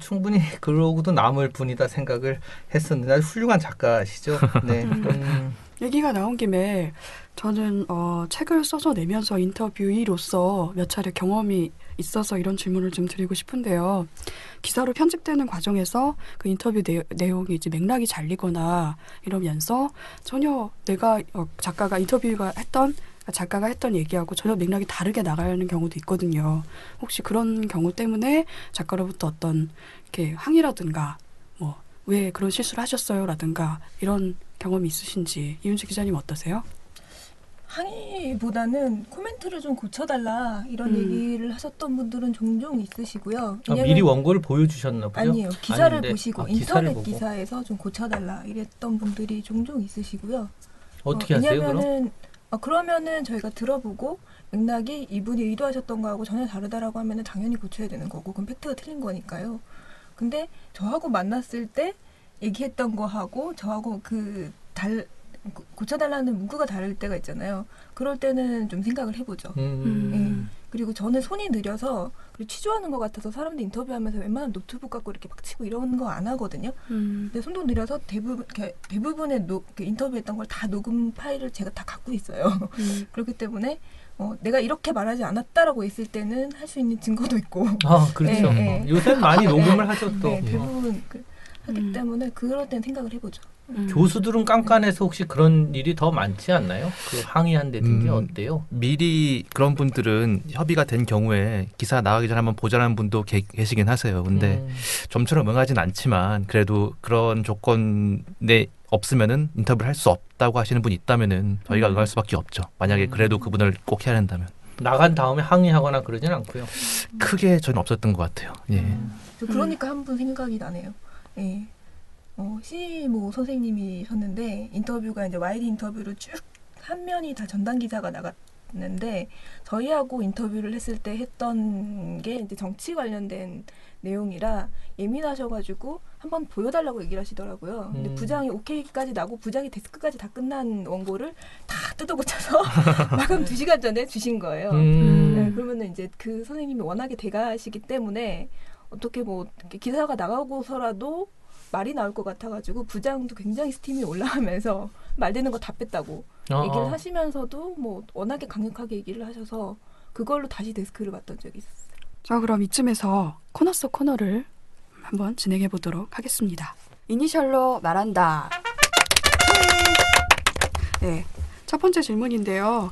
[SPEAKER 3] 충분히 그러고도 남을 분이다 생각을 했었는데 아주 훌륭한 작가시죠. 네.
[SPEAKER 6] 얘기가 나온 김에 저는 책을 써서 내면서 인터뷰이로서 몇 차례 경험이 있어서 이런 질문을 좀 드리고 싶은데요. 기사로 편집되는 과정에서 그 인터뷰 내용이 이제 맥락이 잘리거나 이러면서 전혀 내가 작가가 했던 얘기하고 전혀 맥락이 다르게 나가는 경우도 있거든요. 혹시 그런 경우 때문에 작가로부터 어떤 이렇게 항의라든가 뭐 왜 그런 실수를 하셨어요라든가 이런 경험이 있으신지 이윤주 기자님 어떠세요?
[SPEAKER 7] 항의보다는 코멘트를 좀 고쳐달라 이런 얘기를 하셨던 분들은 종종 있으시고요.
[SPEAKER 3] 미리 원고를 보여주셨나 보죠?
[SPEAKER 7] 아니요. 기사를
[SPEAKER 3] 아닌데,
[SPEAKER 7] 보시고
[SPEAKER 3] 기사를
[SPEAKER 7] 인터넷
[SPEAKER 3] 보고.
[SPEAKER 7] 기사에서 좀 고쳐달라 이랬던 분들이 종종 있으시고요.
[SPEAKER 3] 어떻게 하세요 그럼?
[SPEAKER 7] 그러면은 저희가 들어보고 맥락이 이분이 의도하셨던 거하고 전혀 다르다라고 하면은 당연히 고쳐야 되는 거고 그건 팩트가 틀린 거니까요. 근데 저하고 만났을 때 얘기했던 거하고 저하고 고쳐달라는 문구가 다를 때가 있잖아요. 그럴 때는 좀 생각을 해보죠. 예. 그리고 저는 손이 느려서 그리고 취조하는 것 같아서 사람들 인터뷰하면서 웬만하면 노트북 갖고 이렇게 막 치고 이런 거 안 하거든요. 근데 손도 느려서 대부분의 인터뷰했던 걸 다 녹음 파일을 제가 다 갖고 있어요. 그렇기 때문에 내가 이렇게 말하지 않았다라고 했을 때는 할 수 있는 증거도 있고.
[SPEAKER 3] 아, 그렇죠. 요새 많이 녹음을 하죠 또.
[SPEAKER 7] 네, 대부분 하기 때문에 그럴 땐 생각을 해보죠.
[SPEAKER 3] 교수들은 깐깐해서 혹시 그런 일이 더 많지 않나요? 그 항의한다든지 어때요?
[SPEAKER 5] 미리 그런 분들은 협의가 된 경우에 기사 나가기 전에 한번 보자는 분도 계시긴 하세요. 근데 좀처럼 응하진 않지만 그래도 그런 조건에 없으면은 인터뷰를 할 수 없다고 하시는 분이 있다면은 저희가 응할 수밖에 없죠. 만약에 그래도 그분을 꼭 해야 한다면.
[SPEAKER 3] 나간 다음에 항의하거나 그러진 않고요.
[SPEAKER 5] 크게 저는 없었던 것 같아요. 예.
[SPEAKER 7] 그러니까 한 분 생각이 나네요. 예. 시모 선생님이셨는데 인터뷰가 이제 YD 인터뷰로 쭉 한 면이 다 전담 기사가 나갔는데 저희하고 인터뷰를 했을 때 했던 게 이제 정치 관련된 내용이라 예민하셔가지고 한번 보여달라고 얘기를 하시더라고요. 근데 부장이 오케이까지 나고 부장이 데스크까지 다 끝난 원고를 다 뜯어고쳐서 마감 2시간 전에 주신 거예요. 네, 그러면은 이제 그 선생님이 워낙에 대가시기 때문에 어떻게 뭐 기사가 나가고서라도 말이 나올 것 같아가지고 부장도 굉장히 스팀이 올라가면서 말되는 거 다 뺐다고 얘기를 하시면서도 뭐 워낙에 강력하게 얘기를 하셔서 그걸로 다시 데스크를 맡던 적이 있었어요.
[SPEAKER 6] 자, 그럼 이쯤에서 코너 속 코너를 한번 진행해 보도록 하겠습니다. 이니셜로 말한다. 네, 첫 번째 질문인데요.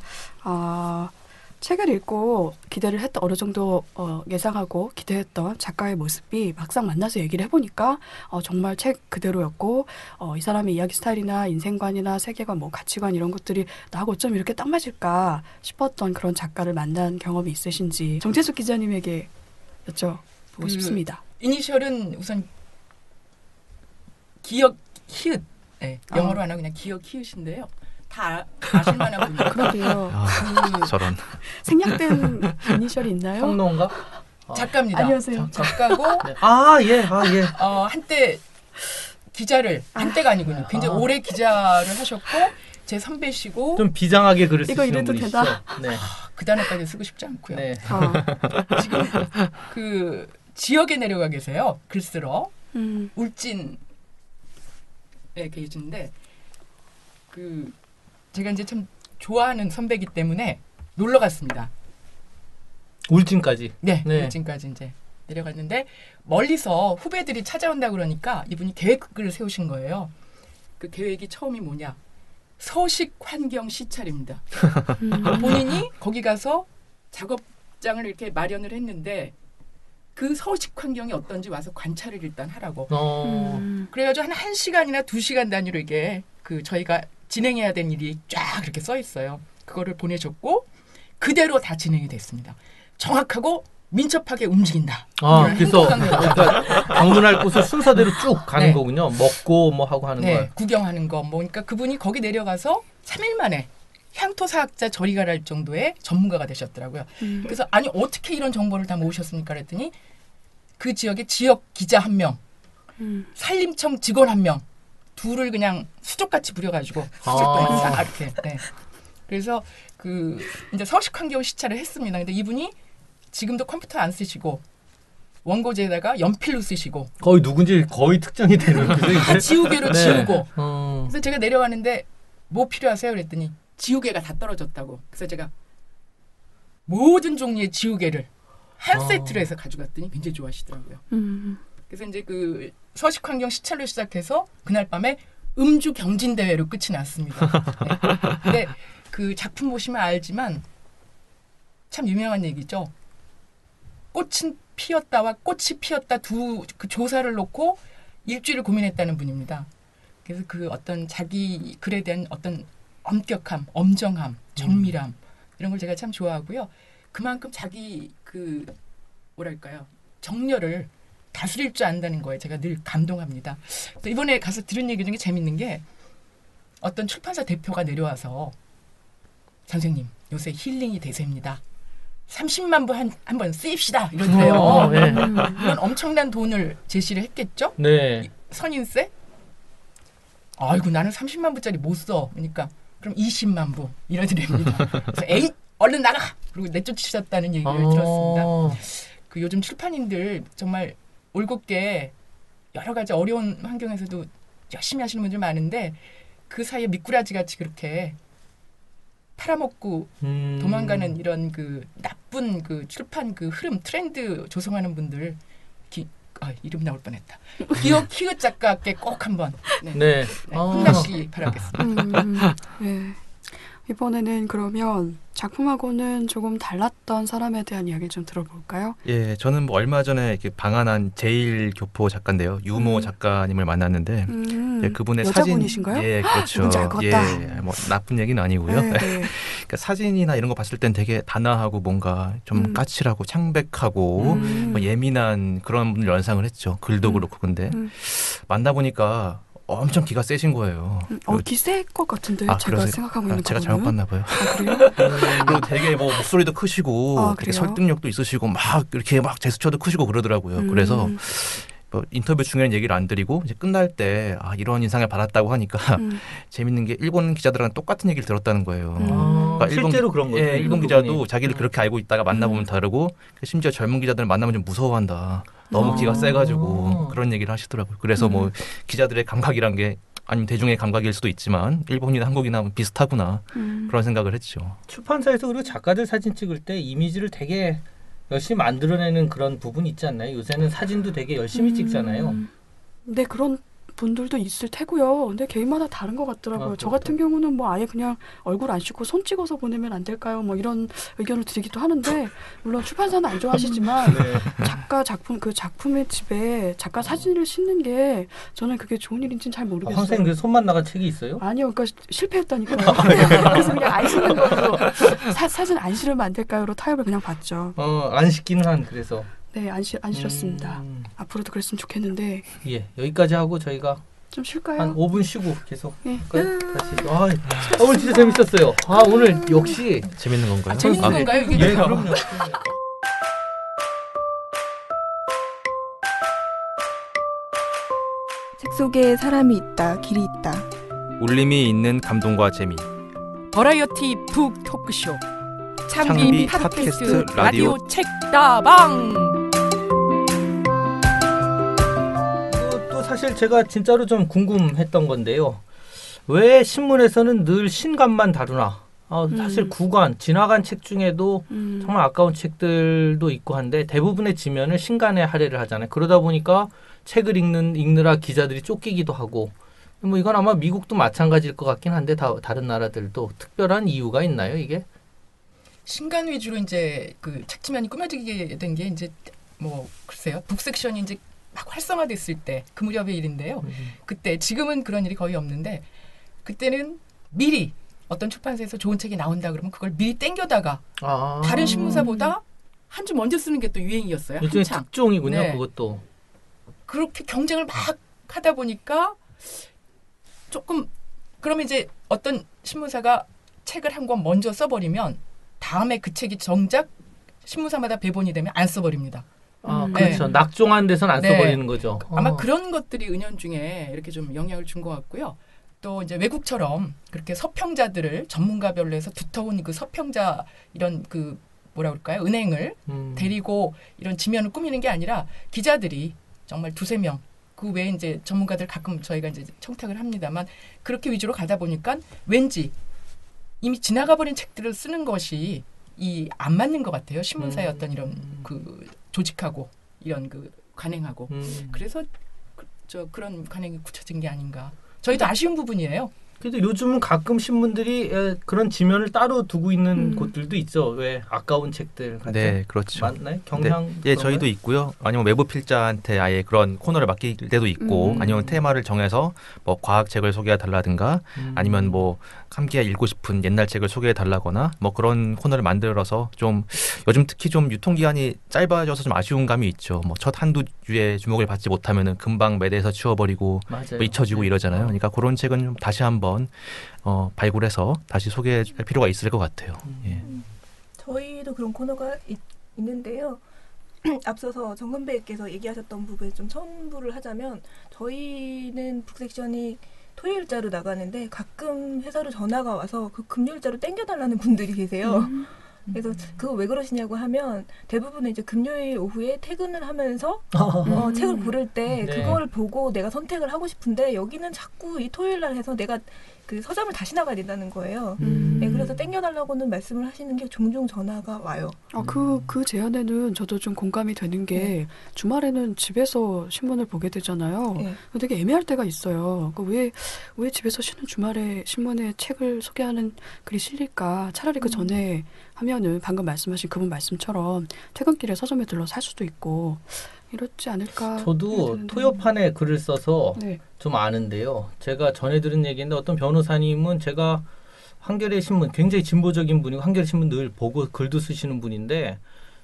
[SPEAKER 6] 책을 읽고 기대를 했던 어느 정도 예상하고 기대했던 작가의 모습이 막상 만나서 얘기를 해보니까 정말 책 그대로였고 이 사람의 이야기 스타일이나 인생관이나 세계관, 뭐 가치관 이런 것들이 나하고 어쩜 이렇게 딱 맞을까 싶었던 그런 작가를 만난 경험이 있으신지 정태숙 기자님에게 여쭤보고 싶습니다.
[SPEAKER 4] 이니셜은 우선 기억 히읗, 네, 영어로 안 하고 그냥 기억 히읗인데요. 다 아실만한 분이에요.
[SPEAKER 6] 그러게요.
[SPEAKER 5] 저런.
[SPEAKER 6] 생략된 이니셜이 있나요?
[SPEAKER 3] 평론가?
[SPEAKER 4] 작가입니다.
[SPEAKER 6] 안녕하세요.
[SPEAKER 4] 작가고
[SPEAKER 3] 네. 예.
[SPEAKER 4] 한때 기자를 한때가 아니군요. 굉장히 오래 기자를 하셨고 제 선배시고
[SPEAKER 3] 좀 비장하게 글을 쓰시는
[SPEAKER 6] 이래도
[SPEAKER 3] 분이시죠?
[SPEAKER 6] 되나?
[SPEAKER 3] 네.
[SPEAKER 4] 그 단어까지 쓰고 싶지 않고요.
[SPEAKER 3] 네.
[SPEAKER 4] 지금 그 지역에 내려가 계세요. 글 쓰러 울진에 계시는데 그 제가 이제 참 좋아하는 선배이기 때문에 놀러 갔습니다.
[SPEAKER 3] 울진까지?
[SPEAKER 4] 네. 울진까지 이제 내려갔는데 멀리서 후배들이 찾아온다 그러니까 이분이 계획을 세우신 거예요. 그 계획이 처음이 뭐냐? 서식 환경 시찰입니다. 본인이 거기 가서 작업장을 이렇게 마련을 했는데 그 서식 환경이 어떤지 와서 관찰을 일단 하라고. 그래가지고 한 1시간이나 2시간 단위로 이게 그 저희가 진행해야 되는 일이 쫙 이렇게 써 있어요. 그거를 보내줬고 그대로 다 진행이 됐습니다. 정확하고 민첩하게 움직인다.
[SPEAKER 3] 그래서 그러니까 방문할 곳을 순서대로 쭉 가는 거군요. 먹고 뭐 하고 하는 거.
[SPEAKER 4] 구경하는 거. 뭐 그러니까 그분이 거기 내려가서 3일 만에 향토사학자 저리 가랄 정도의 전문가가 되셨더라고요. 그래서 아니 어떻게 이런 정보를 다 모으셨습니까? 그랬더니 그 지역의 지역 기자 1명, 산림청 직원 1명, 둘을 그냥 수족같이 부려가지고 수족 동안 싹 이렇게. 네. 그래서 그 이제 서식 환경 시찰을 했습니다. 근데 이분이 지금도 컴퓨터 안 쓰시고 원고지에다가 연필로 쓰시고
[SPEAKER 3] 거의 누군지 거의 특정이 되는
[SPEAKER 4] 다 지우개로 지우고.
[SPEAKER 3] 어.
[SPEAKER 4] 그래서 제가 내려왔는데 뭐 필요하세요? 그랬더니 지우개가 다 떨어졌다고. 그래서 제가 모든 종류의 지우개를 한 세트로 해서 가져갔더니 굉장히 좋아하시더라고요. 그래서 이제 그 서식 환경 시찰로 시작해서 그날 밤에 음주 경진 대회로 끝이 났습니다. 네. 근데 그 작품 보시면 알지만 참 유명한 얘기죠. 꽃은 피었다와 꽃이 피었다 두 그 조사를 놓고 일주일을 고민했다는 분입니다. 그래서 그 어떤 자기 글에 대한 어떤 엄격함, 엄정함, 정밀함 이런 걸 제가 참 좋아하고요. 그만큼 자기 그 뭐랄까요 정열을 다스릴 줄 안다는 거에 제가 늘 감동합니다. 또 이번에 가서 들은 얘기 중에 재밌는 게 어떤 출판사 대표가 내려와서 선생님 요새 힐링이 대세입니다. 30만 부 한번 쓰입시다 이러더래요.
[SPEAKER 3] 네.
[SPEAKER 4] 이건 엄청난 돈을 제시를 했겠죠?
[SPEAKER 3] 네.
[SPEAKER 4] 선인세? 아이고 나는 30만 부짜리 못 써. 그러니까 그럼 20만 부 이러더랍니다. 그래서 에이 얼른 나가. 그리고 내쫓으셨다는 얘기를 들었습니다. 그 요즘 출판인들 정말 올곧게 여러 가지 어려운 환경에서도 열심히 하시는 분들 많은데 그 사이에 미꾸라지 같이 그렇게 팔아먹고 도망가는 이런 그 나쁜 그 출판 그 흐름 트렌드 조성하는 분들 이름 나올 뻔했다. 기억 키귿 작가께 꼭 한번 혼나시기 바라겠습니다.
[SPEAKER 6] 네. 이번에는 그러면 작품하고는 조금 달랐던 사람에 대한 이야기를 좀 들어볼까요?
[SPEAKER 5] 예, 저는 뭐 얼마 전에 이렇게 방한한 제일 교포 작가인데요. 유모 작가님을 만났는데 예, 그분의
[SPEAKER 6] 여자분이신가요?
[SPEAKER 5] 사진, 예, 그렇죠.
[SPEAKER 6] 누군지 알 것 같다.
[SPEAKER 5] 예, 뭐 나쁜 얘기는 아니고요.
[SPEAKER 6] 네, 네.
[SPEAKER 5] 그러니까 사진이나 이런 거 봤을 땐 되게 단아하고 뭔가 좀 까칠하고 창백하고 뭐 예민한 그런 분을 연상을 했죠. 글도 그렇고 근데 만나보니까 엄청 기가 세신 거예요.
[SPEAKER 6] 기세일 것 같은데 제가
[SPEAKER 5] 그러세요?
[SPEAKER 6] 생각하고 있는
[SPEAKER 5] 제가
[SPEAKER 6] 거는?
[SPEAKER 5] 잘못 봤나 봐요.
[SPEAKER 6] 그래요?
[SPEAKER 5] 그리고 되게 뭐 목소리도 크시고 되게
[SPEAKER 6] 그래요?
[SPEAKER 5] 설득력도 있으시고 막 이렇게 막 제스처도 크시고 그러더라고요. 그래서 뭐 인터뷰 중에는 얘기를 안 드리고 이제 끝날 때 이런 인상을 받았다고 하니까 재밌는 게 일본 기자들랑 똑같은 얘기를 들었다는 거예요. 그러니까
[SPEAKER 3] 실제로 그런 거죠.
[SPEAKER 5] 예, 일본 기자도 자기를 그렇게 알고 있다가 만나보면 다르고 심지어 젊은 기자들을 만나면 좀 무서워한다. 너무 기가 세가지고 그런 얘기를 하시더라고요. 그래서 뭐 기자들의 감각이란 게 아니면 대중의 감각일 수도 있지만 일본이나 한국이나 비슷하구나 그런 생각을 했죠.
[SPEAKER 3] 출판사에서 그리고 작가들 사진 찍을 때 이미지를 되게 열심히 만들어내는 그런 부분이 있지 않나요? 요새는 사진도 되게 열심히 찍잖아요.
[SPEAKER 6] 네, 그런 분들도 있을 테고요. 근데 개인마다 다른 것 같더라고요. 저 같은 경우는 뭐 아예 그냥 얼굴 안 씻고 손 찍어서 보내면 안 될까요? 뭐 이런 의견을 드리기도 하는데 물론 출판사는 안 좋아하시지만 그 작품의 집에 작가 사진을 싣는 게 저는 그게 좋은 일인지는 잘 모르겠어요.
[SPEAKER 3] 선생님 그 손만 나간 책이 있어요?
[SPEAKER 6] 아니요, 그러니까 실패했다니까요. 그래서 그냥 안 싣는 걸로 사진 안 실으면 안 될까요?로 타협을 그냥 봤죠.
[SPEAKER 3] 안 씻기는 한 그래서.
[SPEAKER 6] 네, 안 실었습니다. 앞으로도 그랬으면 좋겠는데.
[SPEAKER 3] 예, 여기까지 하고 저희가
[SPEAKER 6] 좀 쉴까요?
[SPEAKER 3] 한 5분 쉬고 계속.
[SPEAKER 6] 네.
[SPEAKER 3] 다시. 오늘 진짜 재밌었어요. 오늘 역시
[SPEAKER 5] 재밌는 건가요?
[SPEAKER 4] 재밌는 건가요? 이게
[SPEAKER 3] 예, 그럼요.
[SPEAKER 7] 책 속에 사람이 있다, 길이 있다.
[SPEAKER 5] 울림이 있는 감동과 재미.
[SPEAKER 4] 버라이어티 북 토크쇼
[SPEAKER 5] 창비
[SPEAKER 4] 팟캐스트
[SPEAKER 5] 팟캐스트
[SPEAKER 4] 라디오 책다방.
[SPEAKER 3] 또 사실 제가 진짜로 좀 궁금했던 건데요. 왜 신문에서는 늘 신간만 다루나? 사실 구간, 지나간 책 중에도 정말 아까운 책들도 있고 한데 대부분의 지면을 신간에 할애를 하잖아요. 그러다 보니까 책을 읽느라 기자들이 쫓기기도 하고 뭐 이건 아마 미국도 마찬가지일 것 같긴 한데 다른 나라들도 특별한 이유가 있나요, 이게?
[SPEAKER 4] 신간 위주로 이제 그 책지면이 꾸며지게 된 게 이제 뭐 글쎄요 북섹션이 이제 막 활성화됐을 때 그 무렵의 일인데요. 그때 지금은 그런 일이 거의 없는데 그때는 미리 어떤 출판사에서 좋은 책이 나온다 그러면 그걸 미리 땡겨다가 다른 신문사보다 한 주 먼저 쓰는 게 또 유행이었어요.
[SPEAKER 3] 일종의
[SPEAKER 4] 한창.
[SPEAKER 3] 특종이군요,
[SPEAKER 4] 네.
[SPEAKER 3] 그것도.
[SPEAKER 4] 그렇게 경쟁을 막 하다 보니까 조금 그러면 이제 어떤 신문사가 책을 한 권 먼저 써버리면 다음에 그 책이 정작 신문사마다 배본이 되면 안 써버립니다.
[SPEAKER 3] 그렇죠. 낙종한 데서는 안 써버리는 거죠.
[SPEAKER 4] 아마 그런 것들이 은연중에 이렇게 좀 영향을 준 것 같고요. 또 이제 외국처럼 그렇게 서평자들을 전문가별로 해서 두터운 그 서평자 이런 그 뭐라 그럴까요? 은행을 데리고 이런 지면을 꾸미는 게 아니라 기자들이 정말 2-3명 그 외에 이제 전문가들 가끔 저희가 이제 청탁을 합니다만 그렇게 위주로 가다 보니까 왠지 이미 지나가 버린 책들을 쓰는 것이 안 맞는 것 같아요. 신문사의 어떤 이런 그 조직하고 이런 그 관행하고 그래서 그런 관행이 굳혀진 게 아닌가. 저희도 아쉬운 부분이에요.
[SPEAKER 3] 근데 요즘은 가끔 신문들이 그런 지면을 따로 두고 있는 곳들도 있죠. 왜 아까운 책들 같은.
[SPEAKER 5] 네, 그렇죠.
[SPEAKER 3] 맞나요? 경향.
[SPEAKER 5] 예, 저희도 있고요. 아니면 외부 필자한테 아예 그런 코너를 맡길 때도 있고, 아니면 테마를 정해서 뭐 과학 책을 소개해 달라든가, 아니면 뭐 함께 읽고 싶은 옛날 책을 소개해 달라거나, 뭐 그런 코너를 만들어서 좀 요즘 특히 좀 유통기한이 짧아져서 좀 아쉬운 감이 있죠. 뭐 첫 한두 주에 주목을 받지 못하면은 금방 매대에서 치워버리고 뭐 잊혀지고 이러잖아요. 그러니까 그런 책은 좀 다시 한번 발굴해서 다시 소개할 필요가 있을 것 같아요. 예.
[SPEAKER 7] 저희도 그런 코너가 있는데요. 앞서서 정 선배께서 얘기하셨던 부분에 좀 첨부를 하자면 저희는 북섹션이 토요일자로 나가는데 가끔 회사로 전화가 와서 그 금요일자로 땡겨달라는 분들이 계세요. 그래서 그거 왜 그러시냐고 하면 대부분은 이제 금요일 오후에 퇴근을 하면서 책을 고를 때
[SPEAKER 3] 네.
[SPEAKER 7] 그걸 보고 내가 선택을 하고 싶은데 여기는 자꾸 이 토요일 날 해서 내가 그 서점을 다시 나가야 된다는 거예요. 네, 그래서 땡겨달라고는 말씀을 하시는 게 종종 전화가 와요.
[SPEAKER 6] 그 제안에는 저도 좀 공감이 되는 게 주말에는 집에서 신문을 보게 되잖아요.
[SPEAKER 7] 네.
[SPEAKER 6] 되게 애매할 때가 있어요. 왜 집에서 쉬는 주말에 신문에 책을 소개하는 글이 실릴까? 차라리 그 전에 하면은 방금 말씀하신 그분 말씀처럼 퇴근길에 서점에 들러 살 수도 있고 이렇지 않을까.
[SPEAKER 3] 저도 토요판에 글을 써서
[SPEAKER 6] 네.
[SPEAKER 3] 좀 아는데요. 제가 전에 들은 얘기인데 어떤 변호사님은 제가 한겨레 신문 굉장히 진보적인 분이고 한겨레 신문 늘 보고 글도 쓰시는 분인데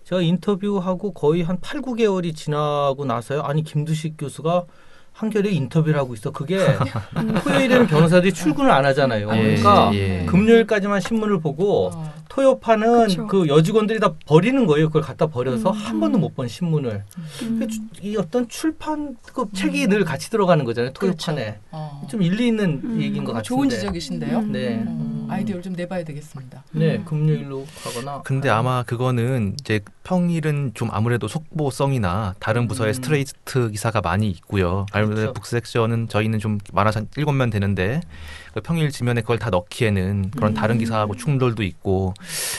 [SPEAKER 3] 제가 인터뷰하고 거의 한 8, 9개월이 지나고 나서요. 아니 김두식 교수가 한겨레 인터뷰를 하고 있어. 그게 토요일에는 변호사들이 출근을 안 하잖아요. 그러니까 금요일까지만 신문을 보고 토요판은
[SPEAKER 6] 그쵸.
[SPEAKER 3] 그 여직원들이 다 버리는 거예요. 그걸 갖다 버려서 한 번도 못 본 신문을. 이 어떤 출판 그 책이 늘 같이 들어가는 거잖아요. 토요판에. 좀 일리 있는 얘기인 것 같은데.
[SPEAKER 4] 좋은 지적이신데요.
[SPEAKER 3] 네.
[SPEAKER 4] 아이디어를 좀 내봐야 되겠습니다.
[SPEAKER 3] 네, 금요일로 가거나.
[SPEAKER 5] 근데 아마 그거는 이제 평일은 좀 아무래도 속보성이나 다른 부서의 스트레이트 기사가 많이 있고요. 아무래도
[SPEAKER 3] 그렇죠.
[SPEAKER 5] 북섹션은 저희는 좀 많아서 한 7면 되는데 그 평일 지면에 그걸 다 넣기에는 그런 다른 기사하고 충돌도 있고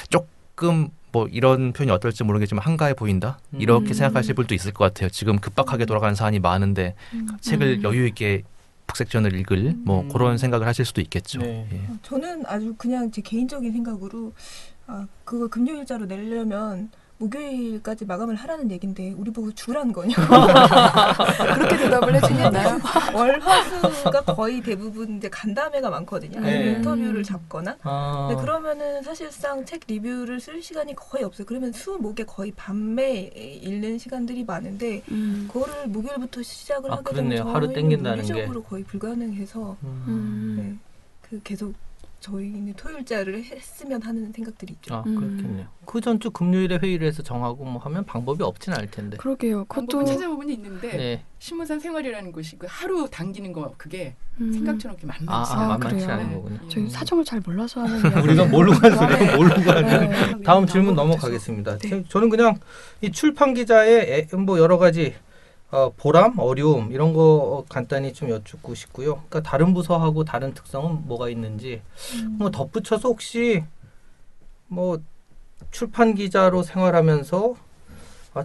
[SPEAKER 5] 조금 뭐 이런 표현이 어떨지 모르겠지만 한가해 보인다 이렇게 생각하실 분도 있을 것 같아요. 지금 급박하게 돌아가는 사안이 많은데 책을 여유 있게 북섹션을 읽을 뭐 그런 생각을 하실 수도 있겠죠.
[SPEAKER 3] 네.
[SPEAKER 5] 예.
[SPEAKER 7] 저는 아주 그냥 제 개인적인 생각으로 그걸 금요일자로 내려면 목요일까지 마감을 하라는 얘긴데 우리 보고 주라는 거냐?
[SPEAKER 6] 그렇게 대답을 해주겠나요?
[SPEAKER 7] 월화수가 거의 대부분 이제 간담회가 많거든요.
[SPEAKER 3] 네.
[SPEAKER 7] 인터뷰를 잡거나.
[SPEAKER 3] 아,
[SPEAKER 7] 네, 그러면은 사실상 책 리뷰를 쓸 시간이 거의 없어요. 그러면 수, 목에 거의 밤에 읽는 시간들이 많은데 그거를 목요일부터 시작을 하게 되면
[SPEAKER 3] 그렇네요. 하루
[SPEAKER 7] 저희는
[SPEAKER 3] 땡긴다는 게.
[SPEAKER 7] 물리적으로 거의 불가능해서 네, 그 계속 저희는 토요일자를 했으면 하는 생각들이 있죠.
[SPEAKER 3] 아, 그렇겠네요. 그 전주 금요일에 회의를 해서 정하고 뭐 하면 방법이 없진 않을 텐데.
[SPEAKER 6] 그러게요.
[SPEAKER 4] 방법을
[SPEAKER 6] 그것도
[SPEAKER 4] 찾아보면 있는데
[SPEAKER 3] 네.
[SPEAKER 4] 신문사 생활이라는 것이 그 하루 당기는 거 그게 생각처럼 그렇게 만만치
[SPEAKER 3] 아,
[SPEAKER 4] 않아요.
[SPEAKER 3] 만만치
[SPEAKER 6] 그래요?
[SPEAKER 3] 않은 거군요.
[SPEAKER 6] 저희 사정을 잘 몰라서 하는 이야기.
[SPEAKER 3] 우리가 모르고 한 소리야. 모르고 하는.
[SPEAKER 6] 네.
[SPEAKER 3] 다음 질문 넘어가겠습니다.
[SPEAKER 6] 네.
[SPEAKER 3] 저는 그냥 이 출판 기자의 뭐 여러 가지 보람, 어려움 이런 거 간단히 좀 여쭙고 싶고요. 그러니까 다른 부서하고 다른 특성은 뭐가 있는지 뭐 덧붙여서 혹시 뭐 출판 기자로 생활하면서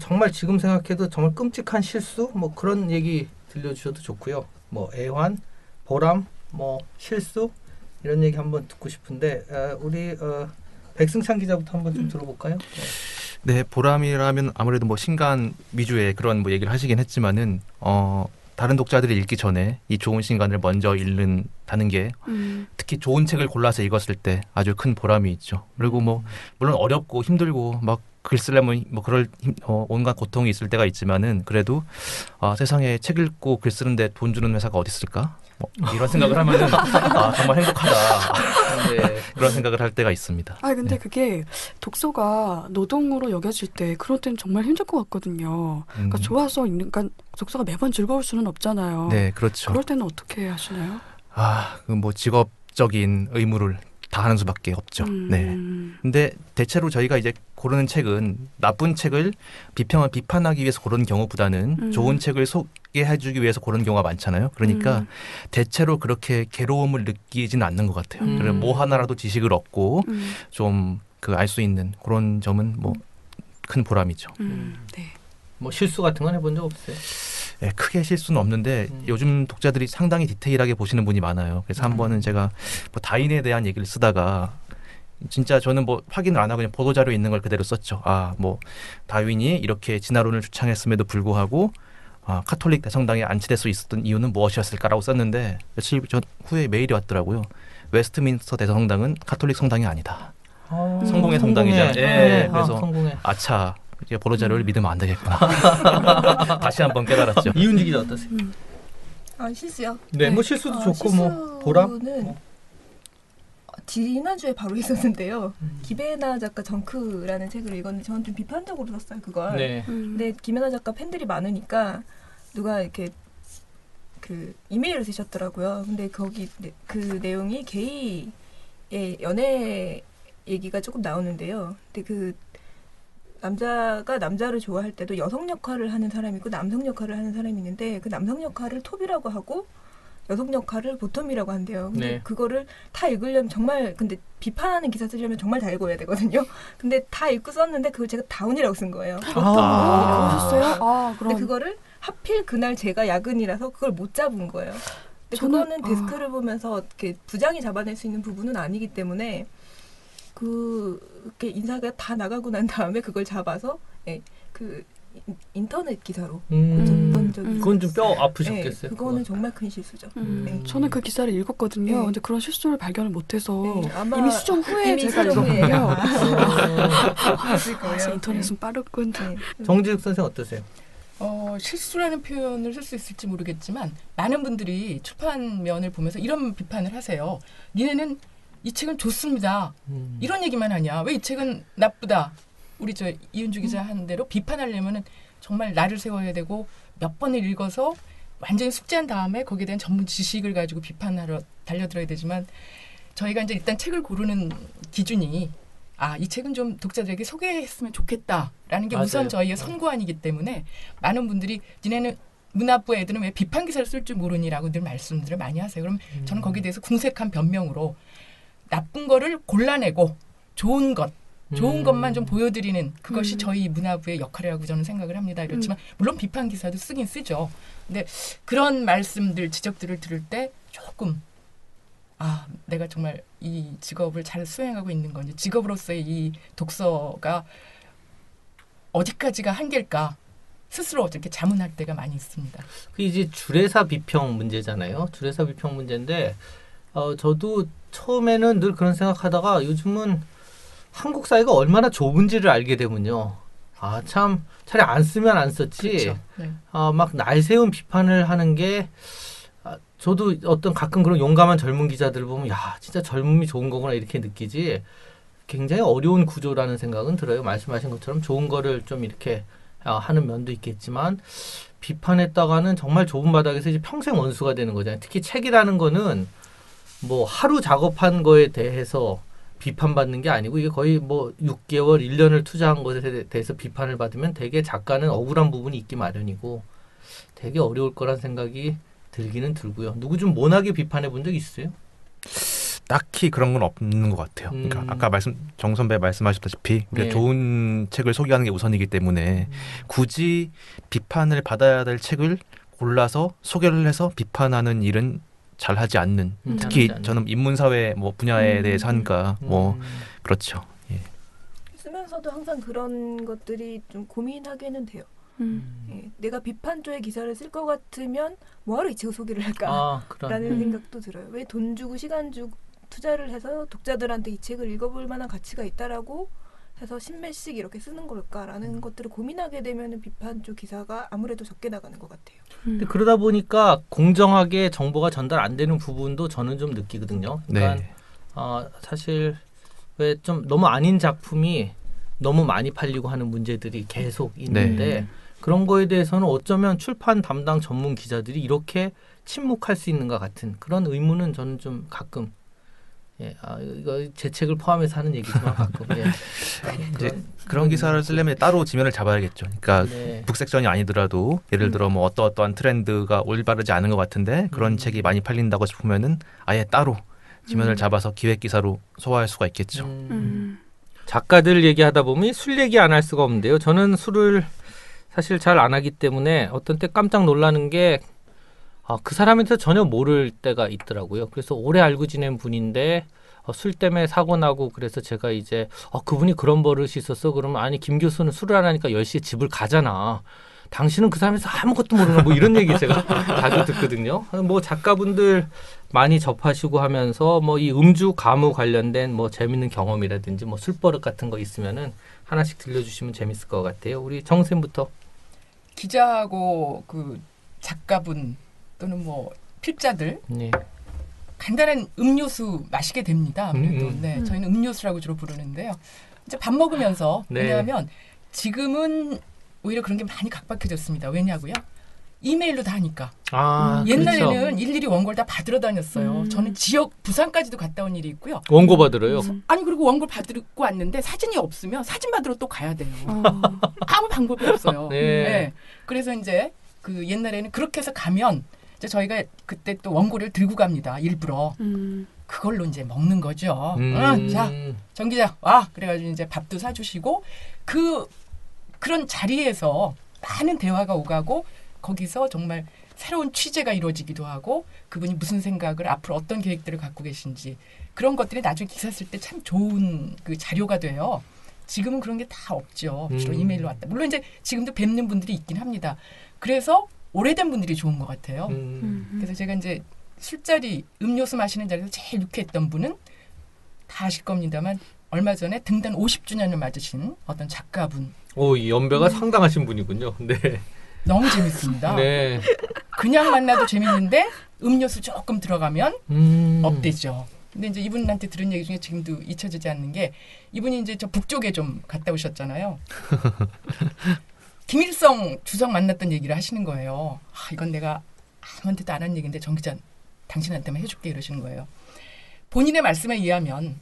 [SPEAKER 3] 정말 지금 생각해도 정말 끔찍한 실수 뭐 그런 얘기 들려주셔도 좋고요. 뭐 애환, 보람, 뭐 실수 이런 얘기 한번 듣고 싶은데 우리 백승찬 기자부터 한번 좀 들어볼까요?
[SPEAKER 5] 네, 보람이라면 아무래도 뭐 신간 위주의 그런 뭐 얘기를 하시긴 했지만은 다른 독자들이 읽기 전에 이 좋은 신간을 먼저 읽는다는 게 특히 좋은 책을 골라서 읽었을 때 아주 큰 보람이 있죠. 그리고 뭐 물론 어렵고 힘들고 막 글 쓰려면 뭐 그럴 온갖 고통이 있을 때가 있지만은 그래도 세상에 책 읽고 글 쓰는데 돈 주는 회사가 어디 있을까? 뭐 이런 생각을 하면은 정말 행복하다. 네, 그런 생각을 할 때가 있습니다.
[SPEAKER 6] 근데
[SPEAKER 5] 네.
[SPEAKER 6] 그게 독서가 노동으로 여겨질 때 그럴 때는 정말 힘들 것 같거든요. 그러니까 좋아서 읽는, 그러니까 독서가 매번 즐거울 수는 없잖아요.
[SPEAKER 5] 네, 그렇죠.
[SPEAKER 6] 그럴 때는 어떻게 하시나요?
[SPEAKER 5] 그 뭐 직업적인 의무를 다하는 수밖에 없죠. 네. 근데 대체로 저희가 이제 고르는 책은 나쁜 책을 비판하기 위해서 고르는 경우보다는 좋은 책을 소개해주기 위해서 고르는 경우가 많잖아요. 그러니까 대체로 그렇게 괴로움을 느끼지는 않는 것 같아요. 그래서 뭐 하나라도 지식을 얻고 좀 그 알 수 있는 그런 점은 뭐 큰 보람이죠.
[SPEAKER 6] 네.
[SPEAKER 3] 뭐 실수 같은 건 해본 적 없어요?
[SPEAKER 5] 네, 크게 실수는 없는데 요즘 독자들이 상당히 디테일하게 보시는 분이 많아요. 그래서 한 번은 제가 뭐 다윈에 대한 얘기를 쓰다가 진짜 저는 뭐 확인을 안 하고 그냥 보도자료에 있는 걸 그대로 썼죠. 뭐 다윈이 이렇게 진화론을 주창했음에도 불구하고 카톨릭 대성당에 안치될 수 있었던 이유는 무엇이었을까라고 썼는데 며칠 전 후에 메일이 왔더라고요. 웨스트민스터 대성당은 카톨릭 성당이 아니다. 성공의 성당이자. 네, 그래서
[SPEAKER 3] 성공해.
[SPEAKER 5] 아차. 이제 보도자료를 믿으면 안 되겠구나. 다시 한번 깨달았죠.
[SPEAKER 3] 이윤지 기자 어떠세요?
[SPEAKER 7] 실수요?
[SPEAKER 3] 네, 뭐 실수도 좋고 뭐 보람.
[SPEAKER 7] 실수는 지난주에 바로 있었는데요. 김혜나 작가 정크라는 책을 읽었는데 저는 좀 비판적으로 썼어요, 그걸.
[SPEAKER 3] 네.
[SPEAKER 7] 근데 김혜나 작가 팬들이 많으니까 누가 이렇게 그 이메일을 쓰셨더라고요. 근데 거기 그 내용이 게이의 연애 얘기가 조금 나오는데요. 근데 그 남자가 남자를 좋아할 때도 여성 역할을 하는 사람이 있고 남성 역할을 하는 사람이 있는데 그 남성 역할을 톱이라고 하고 여성 역할을 보텀이라고 한대요. 근데
[SPEAKER 3] 네.
[SPEAKER 7] 그거를 다 읽으려면 정말 근데 비판하는 기사 쓰려면 정말 다 읽어야 되거든요. 근데 다 읽고 썼는데 그걸 제가 다운이라고 쓴 거예요.
[SPEAKER 6] 그러셨어요? 아,
[SPEAKER 7] 근데
[SPEAKER 6] 그럼
[SPEAKER 7] 그거를 하필 그날 제가 야근이라서 그걸 못 잡은 거예요. 근데
[SPEAKER 6] 저는-
[SPEAKER 7] 그거는 데스크를 보면서 이렇게 부장이 잡아낼 수 있는 부분은 아니기 때문에 그렇게 인사가 다 나가고 난 다음에 그걸 잡아서 예, 그 인터넷 기사로 줬던 적이
[SPEAKER 3] 그건 좀 뼈
[SPEAKER 7] 있었어요.
[SPEAKER 3] 아프셨겠어요.
[SPEAKER 7] 네, 그거는 정말 큰 실수죠. 네.
[SPEAKER 6] 저는 그 기사를 읽었거든요.
[SPEAKER 7] 네.
[SPEAKER 6] 근데 그런 실수를 발견을 못해서
[SPEAKER 7] 네, 아마
[SPEAKER 6] 이미 수정 후에
[SPEAKER 7] 이미
[SPEAKER 6] 제가
[SPEAKER 7] 수정 후에
[SPEAKER 6] 읽었거든요.
[SPEAKER 7] 봤을 거예요.
[SPEAKER 6] 아, 인터넷은 빠르군.
[SPEAKER 7] 네.
[SPEAKER 3] 정지욱 선생 어떠세요?
[SPEAKER 4] 실수라는 표현을 쓸 수 있을지 모르겠지만 많은 분들이 출판면을 보면서 이런 비판을 하세요. 니네는 이 책은 좋습니다. 이런 얘기만 하냐. 왜 이 책은 나쁘다. 우리 저 이은주 기자 한 대로 비판하려면은 정말 날을 세워야 되고 몇 번을 읽어서 완전히 숙지한 다음에 거기에 대한 전문 지식을 가지고 비판하러 달려들어야 되지만 저희가 이제 일단 책을 고르는 기준이 이 책은 좀 독자들에게 소개했으면 좋겠다라는 게
[SPEAKER 3] 맞아요.
[SPEAKER 4] 우선 저희의 선구안이기 때문에 많은 분들이 니네는 문학부 애들은 왜 비판 기사를 쓸 줄 모르니라고 늘 말씀들을 많이 하세요. 그럼 저는 거기에 대해서 궁색한 변명으로 나쁜 거를 골라내고 좋은 것만 좀 보여드리는 그것이 저희 문화부의 역할이라고 저는 생각을 합니다. 이렇지만 물론 비판 기사도 쓰긴 쓰죠. 근데 그런 말씀들, 지적들을 들을 때 조금 내가 정말 이 직업을 잘 수행하고 있는 건지 직업으로서의 이 독서가 어디까지가 한계일까 스스로 이렇게 자문할 때가 많이 있습니다.
[SPEAKER 3] 그 이제 주례사 비평 문제잖아요. 주례사 비평 문제인데 저도 처음에는 늘 그런 생각하다가 요즘은 한국 사회가 얼마나 좁은지를 알게 되면요. 참 차라리 안 쓰면 안 썼지.
[SPEAKER 4] 그렇죠. 네.
[SPEAKER 3] 막 날세운 비판을 하는 게 저도 어떤 가끔 그런 용감한 젊은 기자들을 보면 진짜 젊음이 좋은 거구나 이렇게 느끼지. 굉장히 어려운 구조라는 생각은 들어요. 말씀하신 것처럼 좋은 거를 좀 이렇게 하는 면도 있겠지만 비판했다가는 정말 좁은 바닥에서 이제 평생 원수가 되는 거잖아요. 특히 책이라는 거는 뭐 하루 작업한 거에 대해서 비판받는 게 아니고 이게 거의 뭐 6개월, 1년을 투자한 것에 대해서 비판을 받으면 되게 작가는 억울한 부분이 있기 마련이고 되게 어려울 거란 생각이 들기는 들고요. 누구 좀 모나게 비판해 본 적 있어요?
[SPEAKER 5] 딱히 그런 건 없는 것 같아요. 그러니까 아까 정 선배 말씀하셨다시피 우리가
[SPEAKER 3] 네.
[SPEAKER 5] 좋은 책을 소개하는 게 우선이기 때문에 굳이 비판을 받아야 될 책을 골라서 소개를 해서 비판하는 일은 잘하지 않는 특히
[SPEAKER 3] 잘하지 않는.
[SPEAKER 5] 저는 인문사회 뭐 분야에 대해서 하니까 뭐 그렇죠. 예.
[SPEAKER 7] 쓰면서도 항상 그런 것들이 좀 고민하게는 돼요. 예, 내가 비판 쪽의 기사를 쓸 것 같으면 뭐하러 이 책을 소개를 할까? 라는 생각도 들어요. 왜 돈 주고 시간 주고 투자를 해서 독자들한테 이 책을 읽어볼 만한 가치가 있다라고 해서 신매씩 이렇게 쓰는 걸까라는 것들을 고민하게 되면 비판 쪽 기사가 아무래도 적게 나가는 것 같아요.
[SPEAKER 3] 근데 그러다 보니까 공정하게 정보가 전달 안 되는 부분도 저는 좀 느끼거든요. 그러니까
[SPEAKER 5] 네.
[SPEAKER 3] 사실 왜 좀 너무 아닌 작품이 너무 많이 팔리고 하는 문제들이 계속 있는데 그런 거에 대해서는 어쩌면 출판 담당 전문 기자들이 이렇게 침묵할 수 있는가 같은 그런 의문은 저는 좀 가끔 이거 제 책을 포함해서 하는 얘기지만 가끔
[SPEAKER 5] 이제 그런 기사를 쓰려면 따로 지면을 잡아야겠죠. 그러니까 북섹션이 아니더라도 예를 들어 뭐 어떠한 트렌드가 올바르지 않은 것 같은데 그런 책이 많이 팔린다고 싶으면은 아예 따로 지면을 잡아서 기획 기사로 소화할 수가 있겠죠.
[SPEAKER 3] 작가들 얘기하다 보면 술 얘기 안 할 수가 없는데요. 저는 술을 사실 잘 안 하기 때문에 어떤 때 깜짝 놀라는 게 그 사람에 대해서 전혀 모를 때가 있더라고요. 그래서 오래 알고 지낸 분인데 술 때문에 사고 나고 그래서 제가 이제 그분이 그런 버릇이 있었어. 그러면 아니 김 교수는 술을 안 하니까 10시에 집을 가잖아. 당신은 그 사람에서 아무것도 모르나 뭐 이런 얘기 제가 자주 듣거든요. 뭐 작가분들 많이 접하시고 하면서 뭐 이 음주 가무 관련된 뭐 재밌는 경험이라든지 뭐 술버릇 같은 거 있으면은 하나씩 들려주시면 재밌을 것 같아요. 우리 정쌤부터.
[SPEAKER 4] 기자하고 그 작가분 또는 뭐 필자들 간단한 음료수 마시게 됩니다. 아무래도 저희는 음료수라고 주로 부르는데요. 이제 밥 먹으면서 왜냐하면 지금은 오히려 그런 게 많이 각박해졌습니다. 왜냐고요? 이메일로 다 하니까.
[SPEAKER 3] 옛날에는
[SPEAKER 4] 옛날에는 일일이 원고를 다 받으러 다녔어요. 저는 지역 부산까지도 갔다 온 일이 있고요.
[SPEAKER 3] 원고 받으러요.
[SPEAKER 4] 아니 그리고 원고를 받으러 왔는데 사진이 없으면 사진 받으러 또 가야 돼요. 아무 방법이 없어요.
[SPEAKER 3] 네.
[SPEAKER 4] 네. 그래서 이제 그 옛날에는 그렇게 해서 가면 이제 저희가 그때 또 원고를 들고 갑니다. 일부러. 그걸로 이제 먹는 거죠. 자, 정 기자 와. 그래가지고 이제 밥도 사주시고 그런 자리에서 많은 대화가 오가고 거기서 정말 새로운 취재가 이루어지기도 하고 그분이 무슨 생각을 앞으로 어떤 계획들을 갖고 계신지 그런 것들이 나중에 기사 쓸 때 참 좋은 그 자료가 돼요. 지금은 그런 게 다 없죠. 주로 이메일로 왔다. 물론 이제 지금도 뵙는 분들이 있긴 합니다. 그래서 오래된 분들이 좋은 것 같아요. 그래서 제가 이제 술자리 음료수 마시는 자리에서 제일 유쾌했던 분은 다 아실 겁니다만 얼마 전에 등단 50주년을 맞으신 어떤 작가분.
[SPEAKER 3] 이 연배가 상당하신 분이군요. 네.
[SPEAKER 4] 너무 재밌습니다.
[SPEAKER 3] 네.
[SPEAKER 4] 그냥 만나도 재밌는데 음료수 조금 들어가면 업되죠. 근데 이제 이분한테 들은 얘기 중에 지금도 잊혀지지 않는 게 이분이 이제 저 북쪽에 좀 갔다 오셨잖아요. 김일성 주석 만났던 얘기를 하시는 거예요. 이건 내가 아무한테도 안 한 얘기인데 정 기자 당신한테만 해줄게 이러시는 거예요. 본인의 말씀에 의하면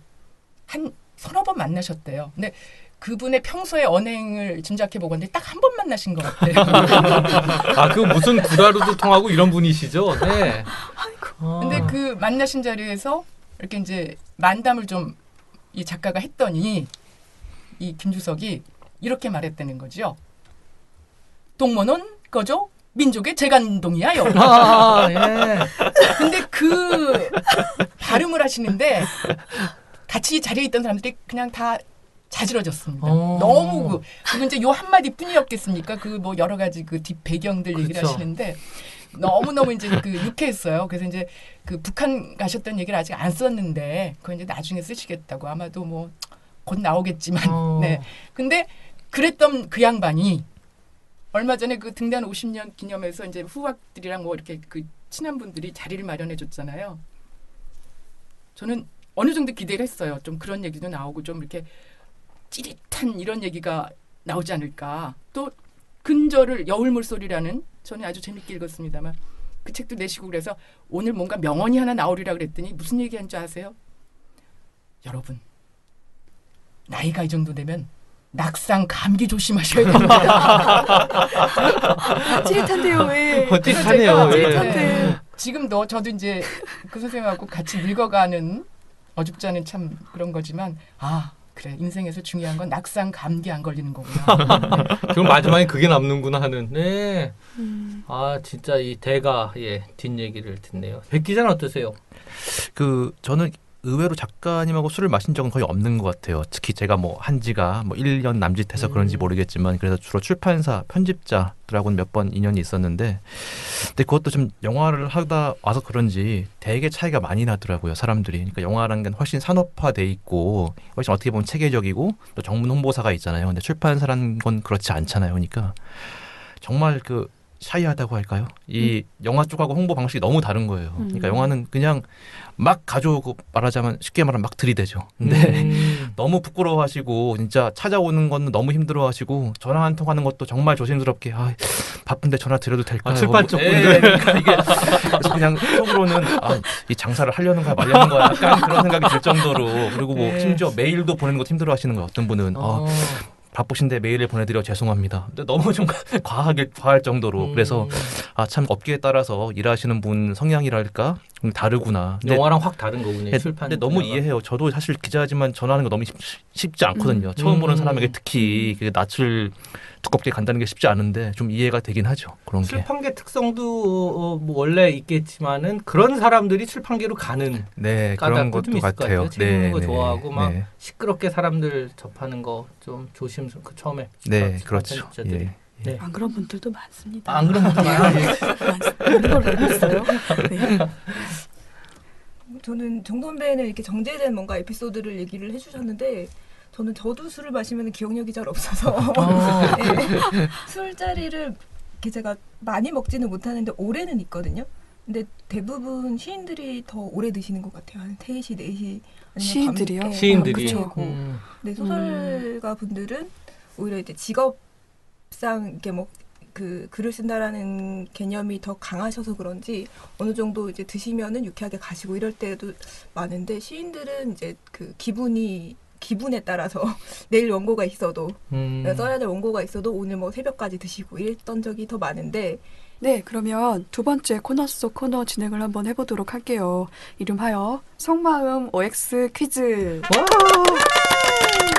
[SPEAKER 4] 한 서너 번 만나셨대요. 근데 그분의 평소의 언행을 짐작해 보건데 딱 한 번 만나신 것 같아요.
[SPEAKER 3] 그 무슨 구라로도 통하고 이런 분이시죠? 네.
[SPEAKER 4] 근데 그 만나신 자리에서 이렇게 이제 만담을 좀 이 작가가 했더니 이 김주석이 이렇게 말했다는 거죠. 동무는 거죠? 민족의 재간동이야요.
[SPEAKER 3] 예.
[SPEAKER 4] 근데 그 발음을 하시는데 같이 자리에 있던 사람들이 그냥 다 자지러졌습니다. 너무 그건 이제 요 한마디 뿐이었겠습니까? 그 뭐 여러 가지 그 뒷 배경들 얘기를 하시는데 너무너무 이제 그 유쾌했어요. 그래서 이제 그 북한 가셨던 얘기를 아직 안 썼는데 그건 이제 나중에 쓰시겠다고 아마도 뭐 곧 나오겠지만 네. 근데 그랬던 그 양반이 얼마 전에 그 등단 50년 기념해서 이제 후학들이랑 뭐 이렇게 그 친한 분들이 자리를 마련해 줬잖아요. 저는 어느 정도 기대를 했어요. 좀 그런 얘기도 나오고 좀 이렇게 찌릿한 이런 얘기가 나오지 않을까. 또 근절을 여울물소리라는 저는 아주 재밌게 읽었습니다만 그 책도 내시고 그래서 오늘 뭔가 명언이 하나 나오리라 그랬더니 무슨 얘기한 줄 아세요? 여러분 나이가 이 정도 되면 낙상 감기 조심하셔야 됩니다.
[SPEAKER 6] 찌릿한데요 왜?
[SPEAKER 3] 찌릿하네요.
[SPEAKER 6] 찌릿한데.
[SPEAKER 4] 지금도 저도 이제 그 선생님하고 같이 늙어가는 어줍지 않은 참 그런 거지만 그래 인생에서 중요한 건 낙상 감기 안 걸리는 거구나.
[SPEAKER 3] 그럼 마지막에 그게 남는구나 하는. 네. 진짜 이 대가 뒷얘기를 듣네요. 백 기자는 어떠세요?
[SPEAKER 5] 저는 의외로 작가님하고 술을 마신 적은 거의 없는 것 같아요. 특히 제가 뭐 한지가 뭐 1년 남짓해서 그런지 모르겠지만 그래서 주로 출판사 편집자들하고는 몇 번 인연이 있었는데 근데 그것도 좀 영화를 하다 와서 그런지 되게 차이가 많이 나더라고요. 사람들이. 그러니까 영화라는 게 훨씬 산업화돼 있고 훨씬 어떻게 보면 체계적이고 또 전문 홍보사가 있잖아요. 근데 출판사라는 건 그렇지 않잖아요. 그러니까 정말 샤이하다고 할까요? 이 영화 쪽하고 홍보 방식이 너무 다른 거예요. 그러니까 영화는 그냥 막 가져오고 말하자면 쉽게 말하면 막 들이대죠. 근데 너무 부끄러워하시고 진짜 찾아오는 건 너무 힘들어하시고 전화 한 통 하는 것도 정말 조심스럽게 바쁜데 전화 드려도 될까요?
[SPEAKER 3] 출판 쪽 분들.
[SPEAKER 5] 그러니까 이게 그래서 그냥 속으로는 이 장사를 하려는 거야 말려는 거야 약간 그런 생각이 들 정도로 그리고 뭐 심지어 메일도 보내는 것도 힘들어하시는 거예요. 어떤 분은 바쁘신데 메일을 보내드려 죄송합니다. 근데 너무 좀 과할 정도로 그래서 참 업계에 따라서 일하시는 분 성향이랄까 다르구나.
[SPEAKER 3] 영화랑 확 다른 거군요. 출판.
[SPEAKER 5] 근데 너무 이해해요. 저도 사실 기자지만 전화하는 거 너무 쉽지 않거든요. 처음 보는 사람에게 특히 낯을 두껍게 간다는 게 쉽지 않은데 좀 이해가 되긴 하죠. 그런 게.
[SPEAKER 3] 출판계 특성도 뭐 원래 있겠지만은 그런 사람들이 출판계로 가는
[SPEAKER 5] 그런 것도 같아요.
[SPEAKER 3] 재밌는 거 좋아하고 막 시끄럽게 사람들 접하는 거 좀 조심스럽고 처음에.
[SPEAKER 5] 그렇죠.
[SPEAKER 6] 안 그런 분들도 많습니다.
[SPEAKER 3] 안 그런 분들 많아요.
[SPEAKER 6] 그걸 몰랐어요. 네.
[SPEAKER 7] 저는 정선배는 이렇게 정제된 뭔가 에피소드를 얘기를 해주셨는데 저도 술을 마시면 기억력이 잘 없어서 술자리를 이렇게 제가 많이 먹지는 못하는데 오래는 있거든요. 근데 대부분 시인들이 더 오래 드시는 것 같아요. 한 3시, 4시 아니면
[SPEAKER 6] 시인들이요?
[SPEAKER 3] 시인들이.
[SPEAKER 7] 근데 소설가 분들은 오히려 이제 직업상 이렇게 뭐 그 글을 쓴다라는 개념이 더 강하셔서 그런지 어느 정도 이제 드시면은 유쾌하게 가시고 이럴 때도 많은데 시인들은 이제 그 기분에 따라서 내일 원고가 있어도 써야 될 원고가 있어도 오늘 뭐 새벽까지 드시고 이랬던 적이 더 많은데
[SPEAKER 6] 네, 그러면 두 번째 코너 속 코너 진행을 한번 해보도록 할게요. 이름하여 속마음 OX 퀴즈.
[SPEAKER 3] 와!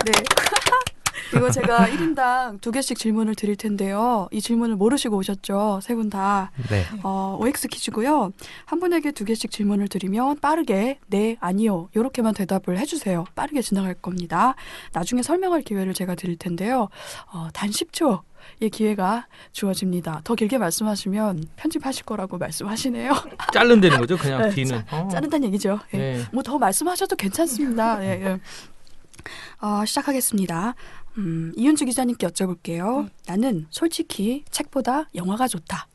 [SPEAKER 6] 네. 이거 제가 1인당 2개씩 질문을 드릴 텐데요. 이 질문을 모르시고 오셨죠? 세 분 다.
[SPEAKER 5] 네.
[SPEAKER 6] OX 퀴즈고요. 한 분에게 2개씩 질문을 드리면 빠르게 네, 아니요 이렇게만 대답을 해주세요. 빠르게 지나갈 겁니다. 나중에 설명할 기회를 제가 드릴 텐데요. 단 10초의 기회가 주어집니다. 더 길게 말씀하시면 편집하실 거라고 말씀하시네요.
[SPEAKER 3] 자른다는 거죠, 그냥
[SPEAKER 6] 네,
[SPEAKER 3] 뒤는.
[SPEAKER 6] 자른다는 얘기죠. 예.
[SPEAKER 3] 네.
[SPEAKER 6] 뭐 더 말씀하셔도 괜찮습니다. 예, 예. 시작하겠습니다. 이윤주 기자님께 여쭤볼게요. 나는 솔직히 책보다 영화가 좋다.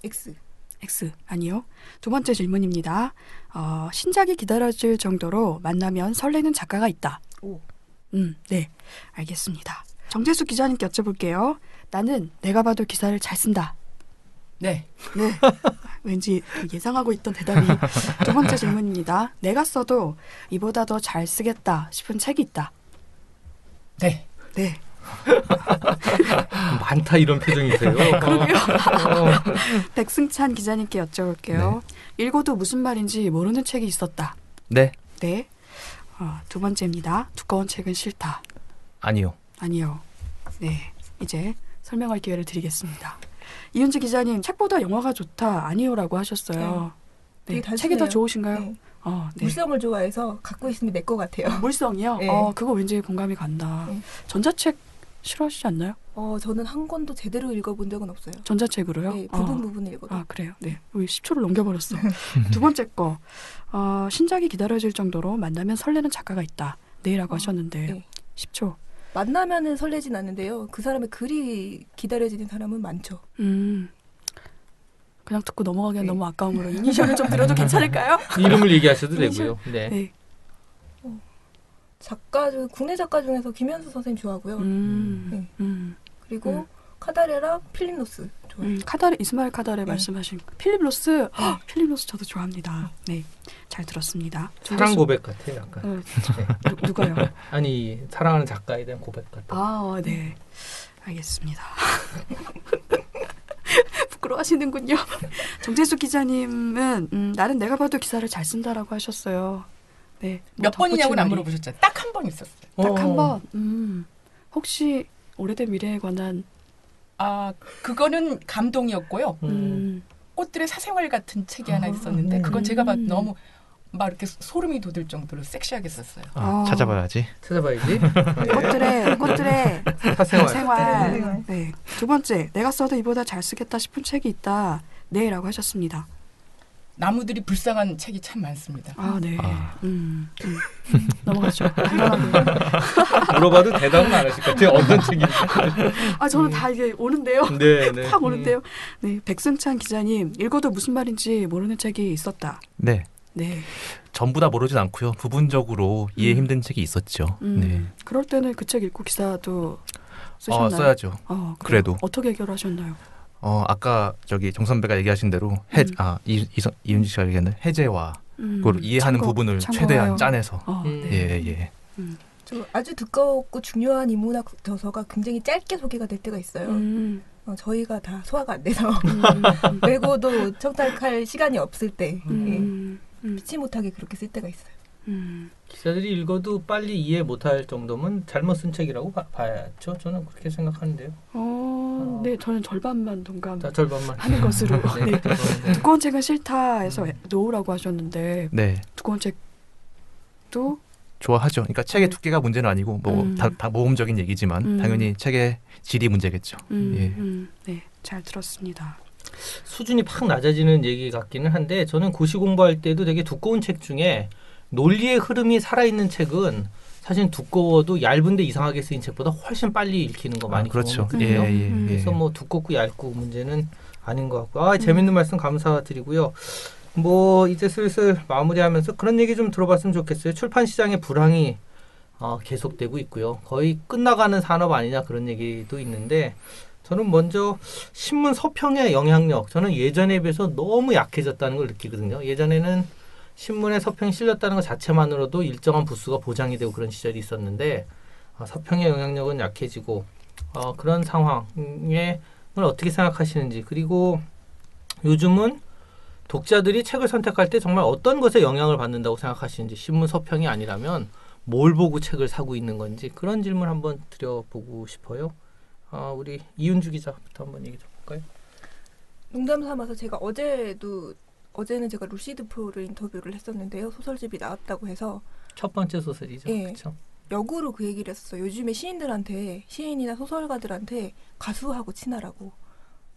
[SPEAKER 7] X.
[SPEAKER 6] X. 아니요. 두 번째 질문입니다. 신작이 기다려질 정도로 만나면 설레는 작가가 있다.
[SPEAKER 7] O.
[SPEAKER 6] 네. 알겠습니다. 정재수 기자님께 여쭤볼게요. 나는 내가 봐도 기사를 잘 쓴다.
[SPEAKER 4] 네.
[SPEAKER 6] 네. 왠지 예상하고 있던 대답이. 두 번째 질문입니다. 내가 써도 이보다 더 잘 쓰겠다 싶은 책이 있다.
[SPEAKER 4] 네.
[SPEAKER 6] 네.
[SPEAKER 3] 많다 이런 표정이세요.
[SPEAKER 6] 그러게요. 백승찬 기자님께 여쭤볼게요. 읽어도 무슨 말인지 모르는 책이 있었다.
[SPEAKER 5] 네.
[SPEAKER 6] 네. 두 번째입니다. 두꺼운 책은 싫다.
[SPEAKER 5] 아니요.
[SPEAKER 6] 아니요. 네. 이제 설명할 기회를 드리겠습니다. 이윤지 기자님, 책보다 영화가 좋다. 아니요라고 하셨어요. 네.
[SPEAKER 7] 되게
[SPEAKER 6] 책이 더
[SPEAKER 7] 단순해요.
[SPEAKER 6] 좋으신가요?
[SPEAKER 7] 네.
[SPEAKER 6] 네.
[SPEAKER 7] 물성을 좋아해서 갖고 있으면 내 것 같아요.
[SPEAKER 6] 물성이요?
[SPEAKER 7] 네.
[SPEAKER 6] 그거 왠지 공감이 간다.
[SPEAKER 7] 네.
[SPEAKER 6] 전자책 싫어하시지 않나요?
[SPEAKER 7] 저는 한 권도 제대로 읽어본 적은 없어요.
[SPEAKER 6] 전자책으로요?
[SPEAKER 7] 네, 부분 읽어도.
[SPEAKER 6] 그래요. 네. 우리 10초를 넘겨버렸어. 두 번째 거. 신작이 기다려질 정도로 만나면 설레는 작가가 있다. 네라고 하셨는데
[SPEAKER 7] 네.
[SPEAKER 6] 10초.
[SPEAKER 7] 만나면은 설레진 않는데요. 그 사람의 글이 기다려지는 사람은 많죠.
[SPEAKER 6] 그냥 듣고 넘어가기엔
[SPEAKER 7] 네.
[SPEAKER 6] 너무 아까움으로 이니셜을 좀 드려도 괜찮을까요?
[SPEAKER 3] 이름을 얘기하셔도 되고요. 네.
[SPEAKER 6] 네.
[SPEAKER 7] 국내 작가 중에서 김현수 선생님 좋아하고요. 그리고
[SPEAKER 6] 음.
[SPEAKER 7] 카다레랑 필립 로스 좋아해요.
[SPEAKER 6] 이스마일 카다레
[SPEAKER 7] 네.
[SPEAKER 6] 말씀하신 필립 로스. 필립 로스 저도 좋아합니다. 네. 잘 들었습니다.
[SPEAKER 3] 사랑 고백 같아요, 약간.
[SPEAKER 6] 누가요?
[SPEAKER 3] 아니, 사랑하는 작가에 대한 고백 같아요.
[SPEAKER 6] 네. 알겠습니다. 부끄러워하시는군요. 정재수 기자님은 나는 내가 봐도 기사를 잘 쓴다라고 하셨어요. 네.
[SPEAKER 4] 몇 번이냐고는 안
[SPEAKER 6] 말이.
[SPEAKER 4] 물어보셨잖아요. 딱 한 번 있었어요.
[SPEAKER 6] 딱 한 번. 혹시 오래된 미래에 관한
[SPEAKER 4] 그거는 감동이었고요. 꽃들의 사생활 같은 책이 하나 있었는데 그건 제가 너무 막 이렇게 소름이 돋을 정도로 섹시하게 썼어요.
[SPEAKER 5] 찾아봐야지.
[SPEAKER 3] 찾아봐야지.
[SPEAKER 6] 꽃들의
[SPEAKER 3] 사생활.
[SPEAKER 6] 생활. 네. 두 번째, 내가 써도 이보다 잘 쓰겠다 싶은 책이 있다. 네라고 하셨습니다.
[SPEAKER 4] 나무들이 불쌍한 책이 참 많습니다.
[SPEAKER 6] 네. 넘어가죠. 간단하게.
[SPEAKER 3] 물어봐도 대답은 안 하실 것 같아요. 어떤 책인지.
[SPEAKER 6] 저는 다 이게 오는데요.
[SPEAKER 3] 네.
[SPEAKER 6] 팍 오는데요. 네. 백승찬 기자님, 읽어도 무슨 말인지 모르는 책이 있었다.
[SPEAKER 5] 네.
[SPEAKER 6] 네.
[SPEAKER 5] 전부 다 모르진 않고요. 부분적으로 이해 힘든 책이 있었죠. 네.
[SPEAKER 6] 그럴 때는 그 책 읽고 기사도 쓰셨나요?
[SPEAKER 5] 써야죠. 그래도.
[SPEAKER 6] 어떻게 해결하셨나요?
[SPEAKER 5] 아까 정 선배가 얘기하신 대로 이윤지 씨가 얘기하는 해제와 그걸 이해하는 부분을 최대한 짜내서 예.
[SPEAKER 7] 좀 아주 두껍고 중요한 인문학 저서가 굉장히 짧게 소개가 될 때가 있어요. 저희가 다 소화가 안 돼서 외고도 청탁할 시간이 없을 때 피치 못하게 그렇게 쓸 때가 있어요.
[SPEAKER 3] 기자들이 읽어도 빨리 이해 못할 정도면 잘못 쓴 책이라고 봐야죠. 저는 그렇게 생각하는데요.
[SPEAKER 6] 네, 저는 절반만
[SPEAKER 3] 절반만
[SPEAKER 6] 하는 것으로.
[SPEAKER 3] 네.
[SPEAKER 6] 두꺼운 책은 싫다 해서 노라고 하셨는데
[SPEAKER 5] 네.
[SPEAKER 6] 두꺼운 책도
[SPEAKER 5] 좋아하죠. 그러니까 책의 두께가 문제는 아니고 다 모험적인 얘기지만 당연히 책의 질이 문제겠죠.
[SPEAKER 6] 네, 잘 들었습니다.
[SPEAKER 3] 수준이 팍 낮아지는 얘기 같기는 한데 저는 고시 공부할 때도 되게 두꺼운 책 중에 논리의 흐름이 살아있는 책은 사실 두꺼워도 얇은데 이상하게 쓰인 책보다 훨씬 빨리 읽히는 거 많이
[SPEAKER 5] 그렇죠.
[SPEAKER 3] 경험했거든요. 그래서 뭐 두껍고 얇고 문제는 아닌 것 같고 재밌는 말씀 감사드리고요. 뭐 이제 슬슬 마무리하면서 그런 얘기 좀 들어봤으면 좋겠어요. 출판 시장의 불황이 계속되고 있고요. 거의 끝나가는 산업 아니냐 그런 얘기도 있는데 저는 먼저 신문 서평의 영향력, 저는 예전에 비해서 너무 약해졌다는 걸 느끼거든요. 예전에는 신문에 서평이 실렸다는 것 자체만으로도 일정한 부수가 보장이 되고 그런 시절이 있었는데 서평의 영향력은 약해지고 그런 상황에 어떻게 생각하시는지, 그리고 요즘은 독자들이 책을 선택할 때 정말 어떤 것에 영향을 받는다고 생각하시는지, 신문 서평이 아니라면 뭘 보고 책을 사고 있는 건지 그런 질문 한번 드려보고 싶어요. 우리 이윤주 기자부터 한번 얘기 좀 볼까요?
[SPEAKER 7] 농담 삼아서 제가 어제는 제가 루시드 프로를 인터뷰를 했었는데요. 소설집이 나왔다고 해서
[SPEAKER 3] 첫 번째 소설이죠.
[SPEAKER 7] 예.
[SPEAKER 3] 그렇죠?
[SPEAKER 7] 역으로 그 얘기를 했었어요. 요즘에 시인이나 소설가들한테 가수하고 친하라고.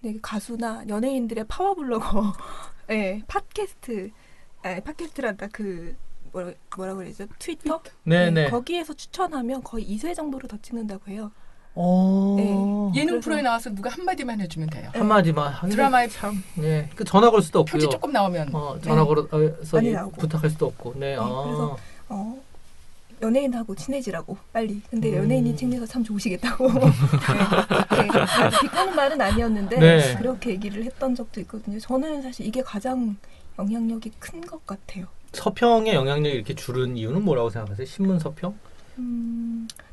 [SPEAKER 7] 근데 가수나 연예인들의 파워블로거, 예, 팟캐스트란다. 뭐라 그러죠? 트위터?
[SPEAKER 3] 네네.
[SPEAKER 7] 네, 거기에서 추천하면 거의 2세 정도로 더 찍는다고 해요.
[SPEAKER 4] 예능
[SPEAKER 7] 그래서-
[SPEAKER 4] 프로에 나와서 누가 한마디만 해주면 돼요.
[SPEAKER 3] 한마디만 하는데
[SPEAKER 4] 드라마에
[SPEAKER 3] 참, 네. 그 전화 걸 수도 없고요.
[SPEAKER 4] 표지 조금 나오면
[SPEAKER 3] 전화 걸어서
[SPEAKER 7] 많이 나오고.
[SPEAKER 3] 부탁할 수도 없고. 네.
[SPEAKER 7] 그래서 연예인하고 친해지라고 빨리. 근데 연예인이 책내서 참 좋으시겠다고. 아주 비꼬는 말은 아니었는데
[SPEAKER 3] 네.
[SPEAKER 7] 그렇게 얘기를 했던 적도 있거든요. 저는 사실 이게 가장 영향력이 큰 것 같아요.
[SPEAKER 3] 서평의 영향력이 이렇게 줄은 이유는 뭐라고 생각하세요? 신문 서평?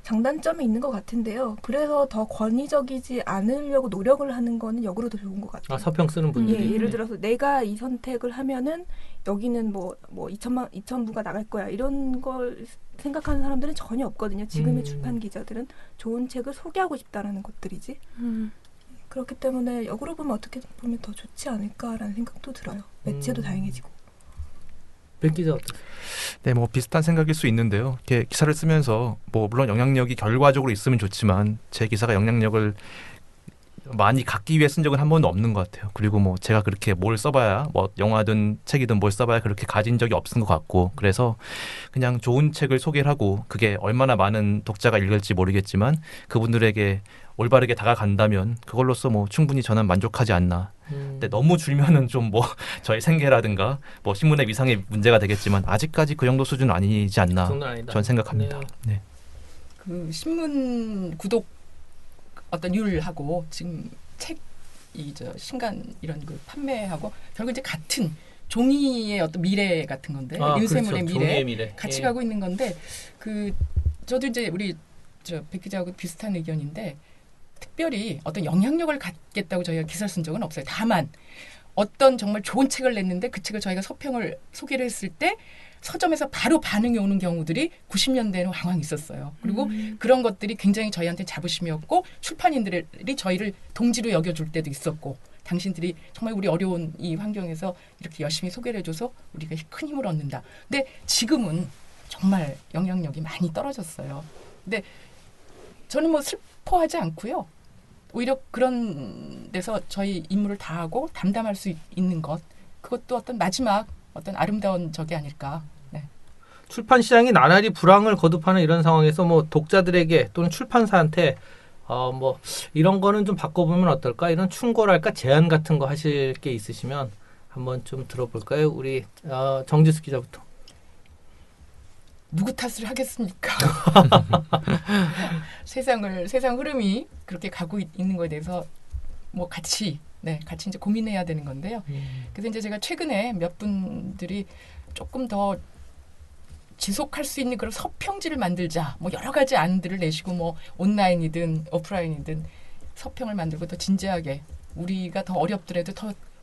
[SPEAKER 7] 장단점이 있는 것 같은데요. 그래서 더 권위적이지 않으려고 노력을 하는 거는 역으로 더 좋은 것 같아요.
[SPEAKER 3] 서평 쓰는 분들이.
[SPEAKER 7] 예를 들어서 내가 이 선택을 하면은 여기는 뭐 2,000부가 나갈 거야 이런 걸 생각하는 사람들은 전혀 없거든요. 지금의 출판 기자들은 좋은 책을 소개하고 싶다라는 것들이지. 그렇기 때문에 역으로 보면 어떻게 보면 더 좋지 않을까라는 생각도 들어요. 매체도 다양해지고.
[SPEAKER 3] 백 기자 어떠세요?
[SPEAKER 5] 네, 뭐 비슷한 생각일 수 있는데요. 이렇게 기사를 쓰면서 뭐 물론 영향력이 결과적으로 있으면 좋지만 제 기사가 영향력을 많이 갖기 위해 쓴 적은 한 번도 없는 것 같아요. 그리고 뭐 제가 그렇게 뭘 써봐야 뭐 영화든 책이든 뭘 써봐야 그렇게 가진 적이 없은 것 같고, 그래서 그냥 좋은 책을 소개를 하고 그게 얼마나 많은 독자가 읽을지 모르겠지만 그분들에게 올바르게 다가간다면 그걸로써 뭐 충분히 저는 만족하지 않나. 근데 너무 줄면은 좀 뭐 저의 생계라든가 뭐 신문의 위상에 문제가 되겠지만 아직까지 그 정도 수준은 아니지 않나.
[SPEAKER 3] 그 정도는 아니다.
[SPEAKER 5] 전 생각합니다. 네.
[SPEAKER 4] 그 신문 구독 어떤 율하고 지금 책 신간 이런 그 판매하고 결국 이제 같은 종이의 어떤 미래 같은 건데 인쇄물의
[SPEAKER 3] 그렇죠.
[SPEAKER 4] 미래,
[SPEAKER 3] 종이의 미래
[SPEAKER 4] 같이
[SPEAKER 3] 예.
[SPEAKER 4] 가고 있는 건데 저도 이제 우리 백 기자하고 비슷한 의견인데 특별히 어떤 영향력을 갖겠다고 저희가 기사를 쓴 적은 없어요. 다만 어떤 정말 좋은 책을 냈는데 그 책을 저희가 서평을 소개를 했을 때 서점에서 바로 반응이 오는 경우들이 90년대에는 왕왕 있었어요. 그리고 그런 것들이 굉장히 저희한테 자부심이었고 출판인들이 저희를 동지로 여겨줄 때도 있었고, 당신들이 정말 우리 어려운 이 환경에서 이렇게 열심히 소개를 해줘서 우리가 큰 힘을 얻는다. 근데 지금은 정말 영향력이 많이 떨어졌어요. 근데 저는 뭐 슬퍼하지 않고요. 오히려 그런 데서 저희 임무를 다하고 담당할 수 있는 것, 그것도 어떤 마지막 어떤 아름다운 적이 아닐까. 네.
[SPEAKER 3] 출판 시장이 나날이 불황을 거듭하는 이런 상황에서 뭐 독자들에게 또는 출판사한테 뭐 이런 거는 좀 바꿔보면 어떨까, 이런 충고랄까 제안 같은 거 하실 게 있으시면 한번 좀 들어볼까요? 우리 정지수 기자부터.
[SPEAKER 4] 누구 탓을 하겠습니까? 세상 흐름이 그렇게 가고 있는 거에 대해서 뭐 같이 이제 고민해야 되는 건데요. 그래서 이제 제가 최근에 몇 분들이 조금 더 지속할 수 있는 그런 서평지를 만들자, 뭐 여러 가지 안들을 내시고 뭐 온라인이든 오프라인이든 서평을 만들고 더 진지하게, 우리가 더 어렵더라도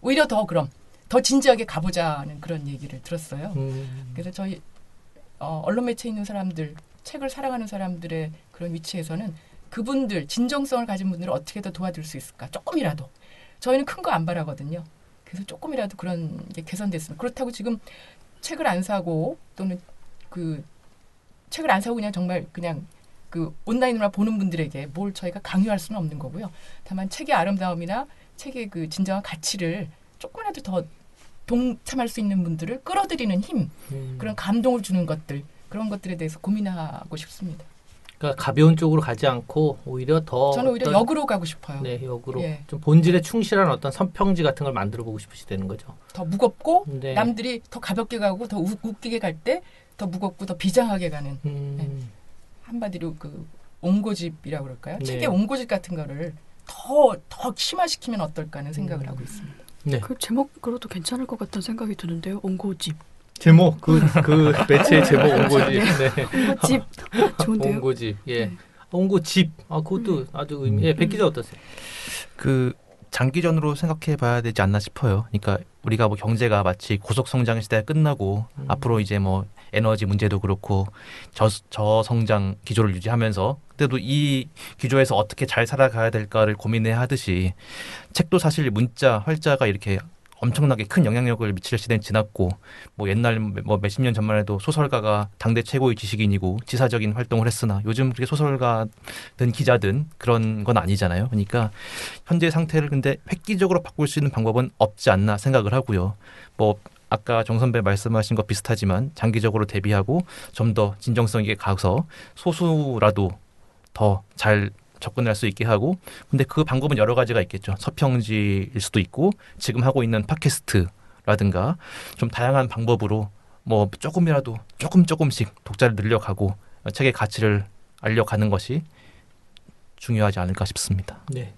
[SPEAKER 4] 오히려 더 진지하게 가보자는 그런 얘기를 들었어요. 그래서 저희 언론 매체에 있는 사람들, 책을 사랑하는 사람들의 그런 위치에서는 그분들, 진정성을 가진 분들을 어떻게 더 도와줄 수 있을까? 조금이라도. 저희는 큰 거 안 바라거든요. 그래서 조금이라도 그런 게 개선됐으면. 그렇다고 지금 책을 안 사고 또는 그 책을 안 사고 정말 그 온라인으로 보는 분들에게 뭘 저희가 강요할 수는 없는 거고요. 다만 책의 아름다움이나 책의 그 진정한 가치를 조금이라도 더 동참할 수 있는 분들을 끌어들이는 힘, 그런 감동을 주는 것들, 그런 것들에 대해서 고민하고 싶습니다.
[SPEAKER 3] 그러니까 가벼운 쪽으로 가지 않고 오히려 더
[SPEAKER 4] 저는 오히려 역으로 가고 싶어요.
[SPEAKER 3] 네, 역으로
[SPEAKER 4] 예.
[SPEAKER 3] 좀 본질에 충실한 어떤 서평지 같은 걸 만들어 보고 싶으시다는 거죠.
[SPEAKER 4] 더 무겁고
[SPEAKER 3] 네.
[SPEAKER 4] 남들이 더 가볍게 가고 더 웃기게 갈 때 더 무겁고 더 비장하게 가는 한마디로 그 옹고집이라고 그럴까요?
[SPEAKER 3] 네.
[SPEAKER 4] 책의 옹고집 같은 거를 더 더 심화시키면 어떨까 하는 생각을 하고 있습니다.
[SPEAKER 3] 네.
[SPEAKER 6] 그 제목으로도 괜찮을 것 같다는 생각이 드는데요. 옹고집.
[SPEAKER 3] 제목 그 매체의 제목 온고집. 네.
[SPEAKER 6] 옹고집 좋은데요.
[SPEAKER 3] 온고집. 예.
[SPEAKER 6] 네.
[SPEAKER 3] 온고집. 아 그것도 아주 의미. 예, 백 기자 어떠세요?
[SPEAKER 5] 그 장기전으로 생각해 봐야 되지 않나 싶어요. 그러니까 우리가 뭐 경제가 마치 고속 성장 시대가 끝나고 앞으로 이제 뭐 에너지 문제도 그렇고 저성장 기조를 유지하면서 그때도 이 기조에서 어떻게 잘 살아가야 될까를 고민해야 하듯이 책도 사실 문자, 활자가 이렇게 엄청나게 큰 영향력을 미칠 시대는 지났고 뭐 옛날 뭐 몇십 년 전만 해도 소설가가 당대 최고의 지식인이고 지사적인 활동을 했으나 요즘 그렇게 소설가든 기자든 그런 건 아니잖아요. 그러니까 현재 상태를 근데 획기적으로 바꿀 수 있는 방법은 없지 않나 생각을 하고요. 뭐 아까 정 선배 말씀하신 거 비슷하지만 장기적으로 대비하고 좀 더 진정성 있게 가서 소수라도 더 잘 접근할 수 있게 하고 근데 그 방법은 여러 가지가 있겠죠. 서평지일 수도 있고 지금 하고 있는 팟캐스트라든가 좀 다양한 방법으로 뭐 조금이라도 조금씩 독자를 늘려가고 책의 가치를 알려가는 것이 중요하지 않을까 싶습니다.
[SPEAKER 3] 네.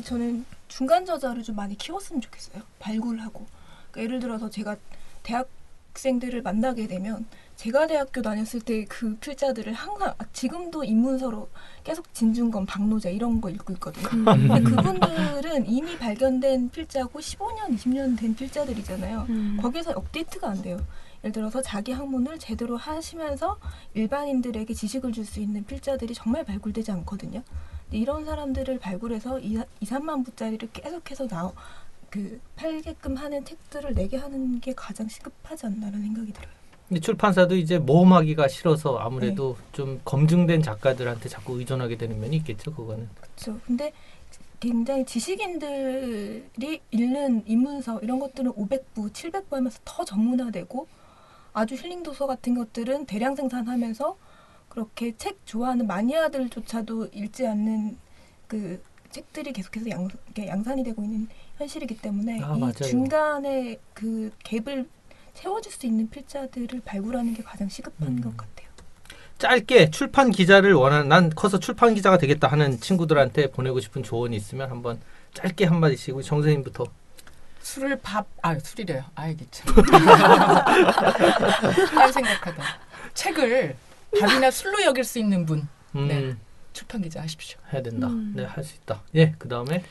[SPEAKER 7] 저는 중간 저자를 좀 많이 키웠으면 좋겠어요. 발굴하고. 그러니까 예를 들어서 제가 대학생들을 만나게 되면 제가 대학교 다녔을 때 그 필자들을 항상 지금도 입문서로 계속 진중권, 박노자 이런 거 읽고 있거든요. 근데 그분들은 이미 발견된 필자고 15년, 20년 된 필자들이잖아요. 거기서 업데이트가 안 돼요. 예를 들어서 자기 학문을 제대로 하시면서 일반인들에게 지식을 줄 수 있는 필자들이 정말 발굴되지 않거든요. 근데 이런 사람들을 발굴해서 2, 3만 부짜리를 계속해서 팔게끔 하는 책들을 내게 하는 게 가장 시급하지 않나라는 생각이 들어요.
[SPEAKER 3] 근데 출판사도 이제 모험하기가 싫어서 아무래도 좀 검증된 작가들한테 자꾸 의존하게 되는 면이 있겠죠, 그거는.
[SPEAKER 7] 그렇죠. 근데 굉장히 지식인들이 읽는 입문서 이런 것들은 500부, 700부 하면서 더 전문화되고 아주 힐링 도서 같은 것들은 대량 생산하면서 그렇게 책 좋아하는 마니아들조차도 읽지 않는 그 책들이 계속해서 양산이 되고 있는 현실이기 때문에 이
[SPEAKER 3] 맞아요.
[SPEAKER 7] 중간에 그 갭을 채워줄 수 있는 필자들을 발굴하는 게 가장 시급한 것 같아요.
[SPEAKER 3] 짧게 출판 기자를 난 커서 출판 기자가 되겠다 하는 친구들한테 보내고 싶은 조언이 있으면 한번 짧게 한마디씩 우리 정 선생님부터.
[SPEAKER 4] 술이래요. 이게 참. 딴 생각하다. 책을 밥이나 술로 여길 수 있는 분. 네. 출판 기자 하십시오.
[SPEAKER 3] 해야 된다. 네, 할 수 있다. 예, 그 다음에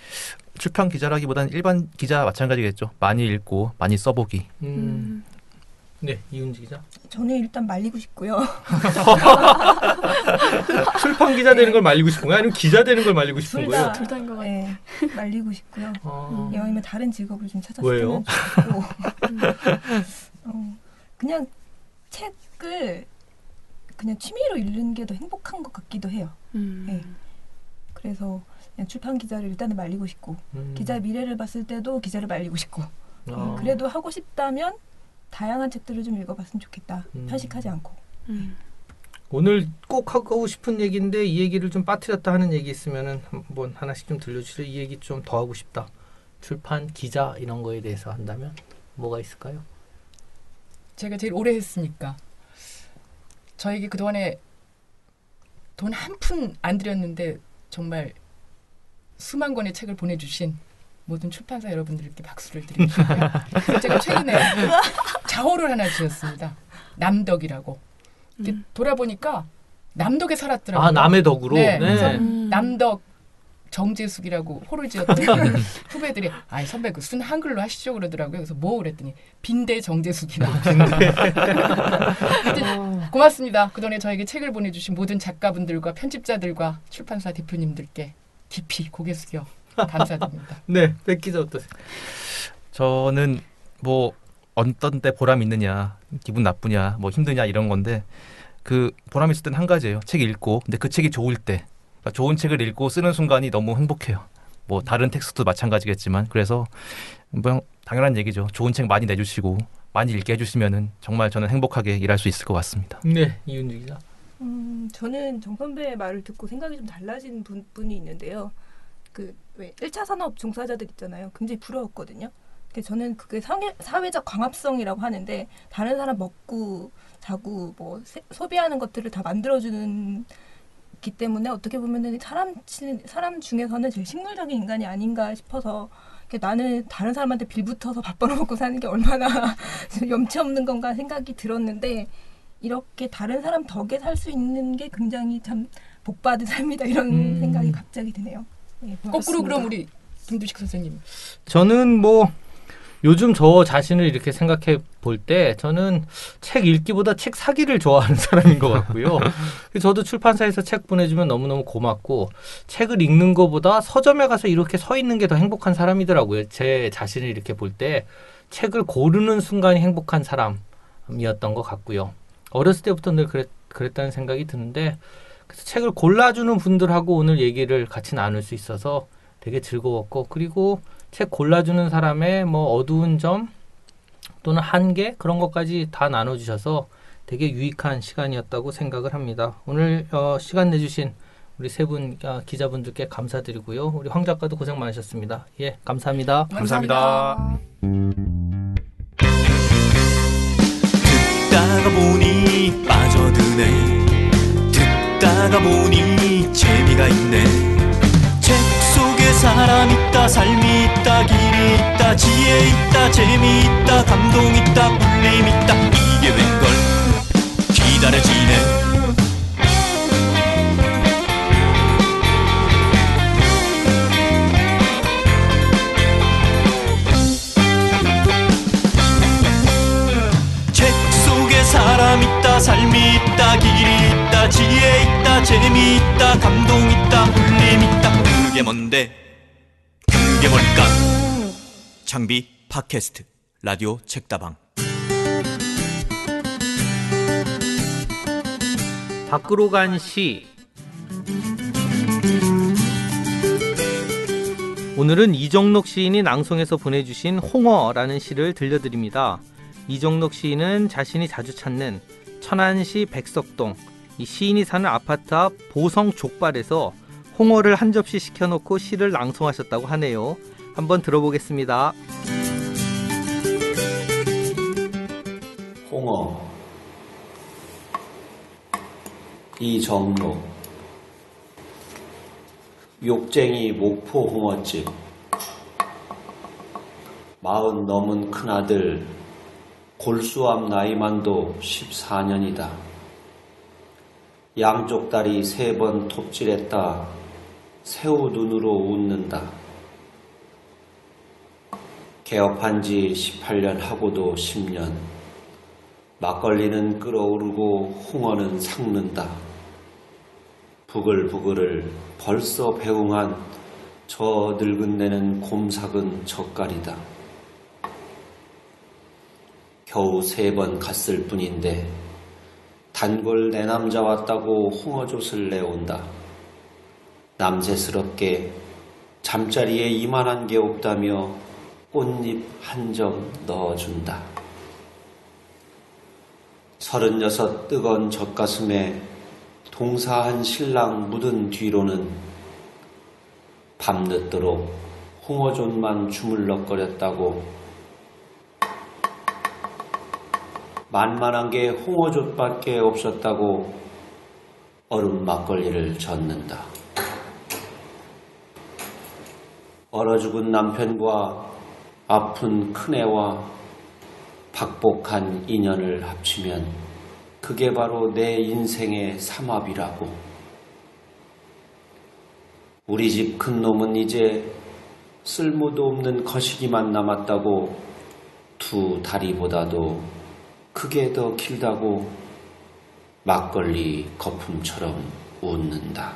[SPEAKER 5] 출판 기자라기보다는 일반 기자 마찬가지겠죠. 많이 읽고 많이 써보기.
[SPEAKER 3] 네, 이은지 기자.
[SPEAKER 7] 저는 일단 말리고 싶고요.
[SPEAKER 3] 출판 기자 되는 걸 말리고 싶은 거예요? 아니면 기자 되는 걸 말리고 싶은 거예요?
[SPEAKER 6] 둘 다인 것 같아요.
[SPEAKER 7] 네, 말리고 싶고요. 아니면 다른 직업을 좀
[SPEAKER 3] 왜요?
[SPEAKER 7] 찾았으면 좋겠고 그냥 책을 그냥 취미로 읽는 게 더 행복한 것 같기도 해요. 네. 그래서 그냥 출판 기자를 일단은 말리고 싶고 기자 미래를 봤을 때도 기자를 말리고 싶고 그래도 하고 싶다면 다양한 책들을 좀 읽어봤으면 좋겠다. 편식하지 않고.
[SPEAKER 3] 오늘 꼭 하고 싶은 얘기인데 이 얘기를 좀 빠뜨렸다 하는 얘기 있으면은 한번 하나씩 좀 들려주세요. 이 얘기 좀 더 하고 싶다. 출판 기자 이런 거에 대해서 한다면 뭐가 있을까요?
[SPEAKER 4] 제가 제일 오래 했으니까 저에게 그동안에 돈 한 푼 안 들였는데 정말 수만 권의 책을 보내주신 모든 출판사 여러분들께 박수를 드리고 싶고요. 그래서 제가 최근에 자호를 하나 지었습니다. 남덕이라고. 돌아보니까 남덕에 살았더라고요.
[SPEAKER 3] 남의 덕으로?
[SPEAKER 4] 네.
[SPEAKER 3] 네.
[SPEAKER 4] 그래서 남덕 정재숙이라고 호를 지었더니 후배들이 선배 그 순 한글로 하시죠 그러더라고요. 그래서 뭐 그랬더니 빈대 정재숙이라고. 고맙습니다. 그동안에 저에게 책을 보내주신 모든 작가분들과 편집자들과 출판사 대표님들께 깊이 고개 숙여 감사드립니다.
[SPEAKER 3] 네, 백 기자 어떠세요?
[SPEAKER 5] 저는 뭐 어떤 때 보람 있느냐, 기분 나쁘냐, 뭐 힘드냐 이런 건데 그 보람 있을 때는 한 가지예요. 책 읽고 근데 그 책이 좋을 때 그러니까 좋은 책을 읽고 쓰는 순간이 너무 행복해요. 뭐 다른 텍스트도 마찬가지겠지만 그래서 뭐 당연한 얘기죠. 좋은 책 많이 내주시고 많이 읽게 해주시면은 정말 저는 행복하게 일할 수 있을 것 같습니다.
[SPEAKER 3] 네, 이윤주 기자.
[SPEAKER 7] 저는 정 선배의 말을 듣고 생각이 좀 달라진 분이 있는데요. 왜 1차 산업 종사자들 있잖아요. 굉장히 부러웠거든요. 저는 그게 사회적 광합성이라고 하는데 다른 사람 먹고 자고 뭐 소비하는 것들을 다 만들어주는 있기 때문에 어떻게 보면은 사람 중에서는 제일 식물적인 인간이 아닌가 싶어서 나는 다른 사람한테 빌붙어서 밥 벌어먹고 사는 게 얼마나 염치 없는 건가 생각이 들었는데 이렇게 다른 사람 덕에 살 수 있는 게 굉장히 참 복받은 삶이다 이런 생각이 갑자기 드네요. 네,
[SPEAKER 4] 거꾸로 그럼 우리 김두식 선생님.
[SPEAKER 3] 저는 뭐 요즘 저 자신을 이렇게 생각해 볼 때 저는 책 읽기보다 책 사기를 좋아하는 사람인 것 같고요. 저도 출판사에서 책 보내주면 너무너무 고맙고 책을 읽는 것보다 서점에 가서 이렇게 서 있는 게 더 행복한 사람이더라고요. 제 자신을 이렇게 볼 때 책을 고르는 순간이 행복한 사람이었던 것 같고요. 어렸을 때부터 늘 그랬다는 생각이 드는데 그래서 책을 골라주는 분들하고 오늘 얘기를 같이 나눌 수 있어서 되게 즐거웠고 그리고 책 골라주는 사람의 뭐 어두운 점 또는 한계 그런 것까지 다 나눠주셔서 되게 유익한 시간이었다고 생각을 합니다. 오늘 시간 내주신 우리 세 분 기자분들께 감사드리고요. 우리 황 작가도 고생 많으셨습니다. 예, 감사합니다.
[SPEAKER 5] 감사합니다.
[SPEAKER 1] 듣다가 보니 빠져드네 듣다가 보니 재미가 있네 책 속에 사람 있다 삶이 있다 길이 있다 지혜 있다 재미 있다 감동 있다 울림 있다 이게 웬걸 기다려지네 사람 있다 삶이 있다 길이 있다 지혜 있다 재미 있다 감동 있다 울림 있다 그게 뭔데 그게 뭘까 장비 팟캐스트 라디오 책다방
[SPEAKER 3] 밖으로 간 시 오늘은 이정록 시인이 낭송해서 보내주신 홍어라는 시를 들려드립니다. 이정록 시인은 자신이 자주 찾는 천안시 백석동 이 시인이 사는 아파트 앞 보성 족발에서 홍어를 한 접시 시켜놓고 시를 낭송하셨다고 하네요. 한번 들어보겠습니다.
[SPEAKER 8] 홍어 이정록 욕쟁이 목포 홍어집 40 넘은 큰아들 골수암 나이만도 14년이다. 양쪽 다리 3번 톱질했다. 새우 눈으로 웃는다. 개업한 지 18년 하고도 10년. 막걸리는 끓어오르고 홍어는 삭는다. 부글부글을 벌써 배웅한 저 늙은 내는 곰삭은 젓갈이다. 겨우 3번 갔을 뿐인데 단골 내 남자 왔다고 홍어젓을 내온다. 남새스럽게 잠자리에 이만한 게 없다며 꽃잎 한 점 넣어준다. 36 뜨거운 젖가슴에 동사한 신랑 묻은 뒤로는 밤늦도록 홍어젓만 주물럭거렸다고 만만한 게 홍어젓밖에 없었다고 얼음 막걸리를 젓는다. 얼어 죽은 남편과 아픈 큰애와 박복한 인연을 합치면 그게 바로 내 인생의 삼합이라고. 우리 집 큰놈은 이제 쓸모도 없는 거시기만 남았다고 2 다리보다도 크게 더 길다고 막걸리 거품처럼 웃는다.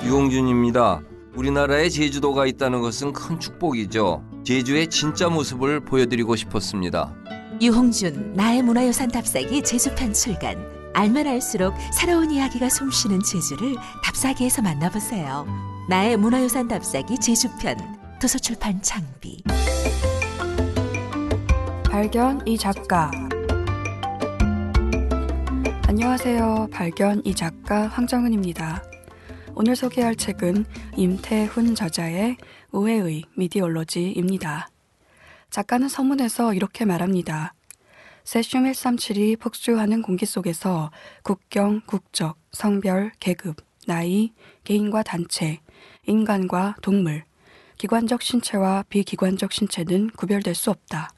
[SPEAKER 9] 유홍준입니다. 우리나라에 제주도가 있다는 것은 큰 축복이죠. 제주의 진짜 모습을 보여드리고 싶었습니다.
[SPEAKER 2] 유홍준 나의 문화유산 답사기 제주편 출간. 알면 알수록 새로운 이야기가 숨쉬는 제주를 답사기에서 만나보세요. 나의 문화유산 답사기 제주편 도서출판 창비.
[SPEAKER 6] 발견 이 작가. 안녕하세요. 발견 이 작가 황정은입니다. 오늘 소개할 책은 임태훈 저자의 우회의 미디올로지입니다. 작가는 서문에서 이렇게 말합니다. 세슘 137이 폭주하는 공기 속에서 국경, 국적, 성별, 계급, 나이, 개인과 단체, 인간과 동물, 기관적 신체와 비기관적 신체는 구별될 수 없다.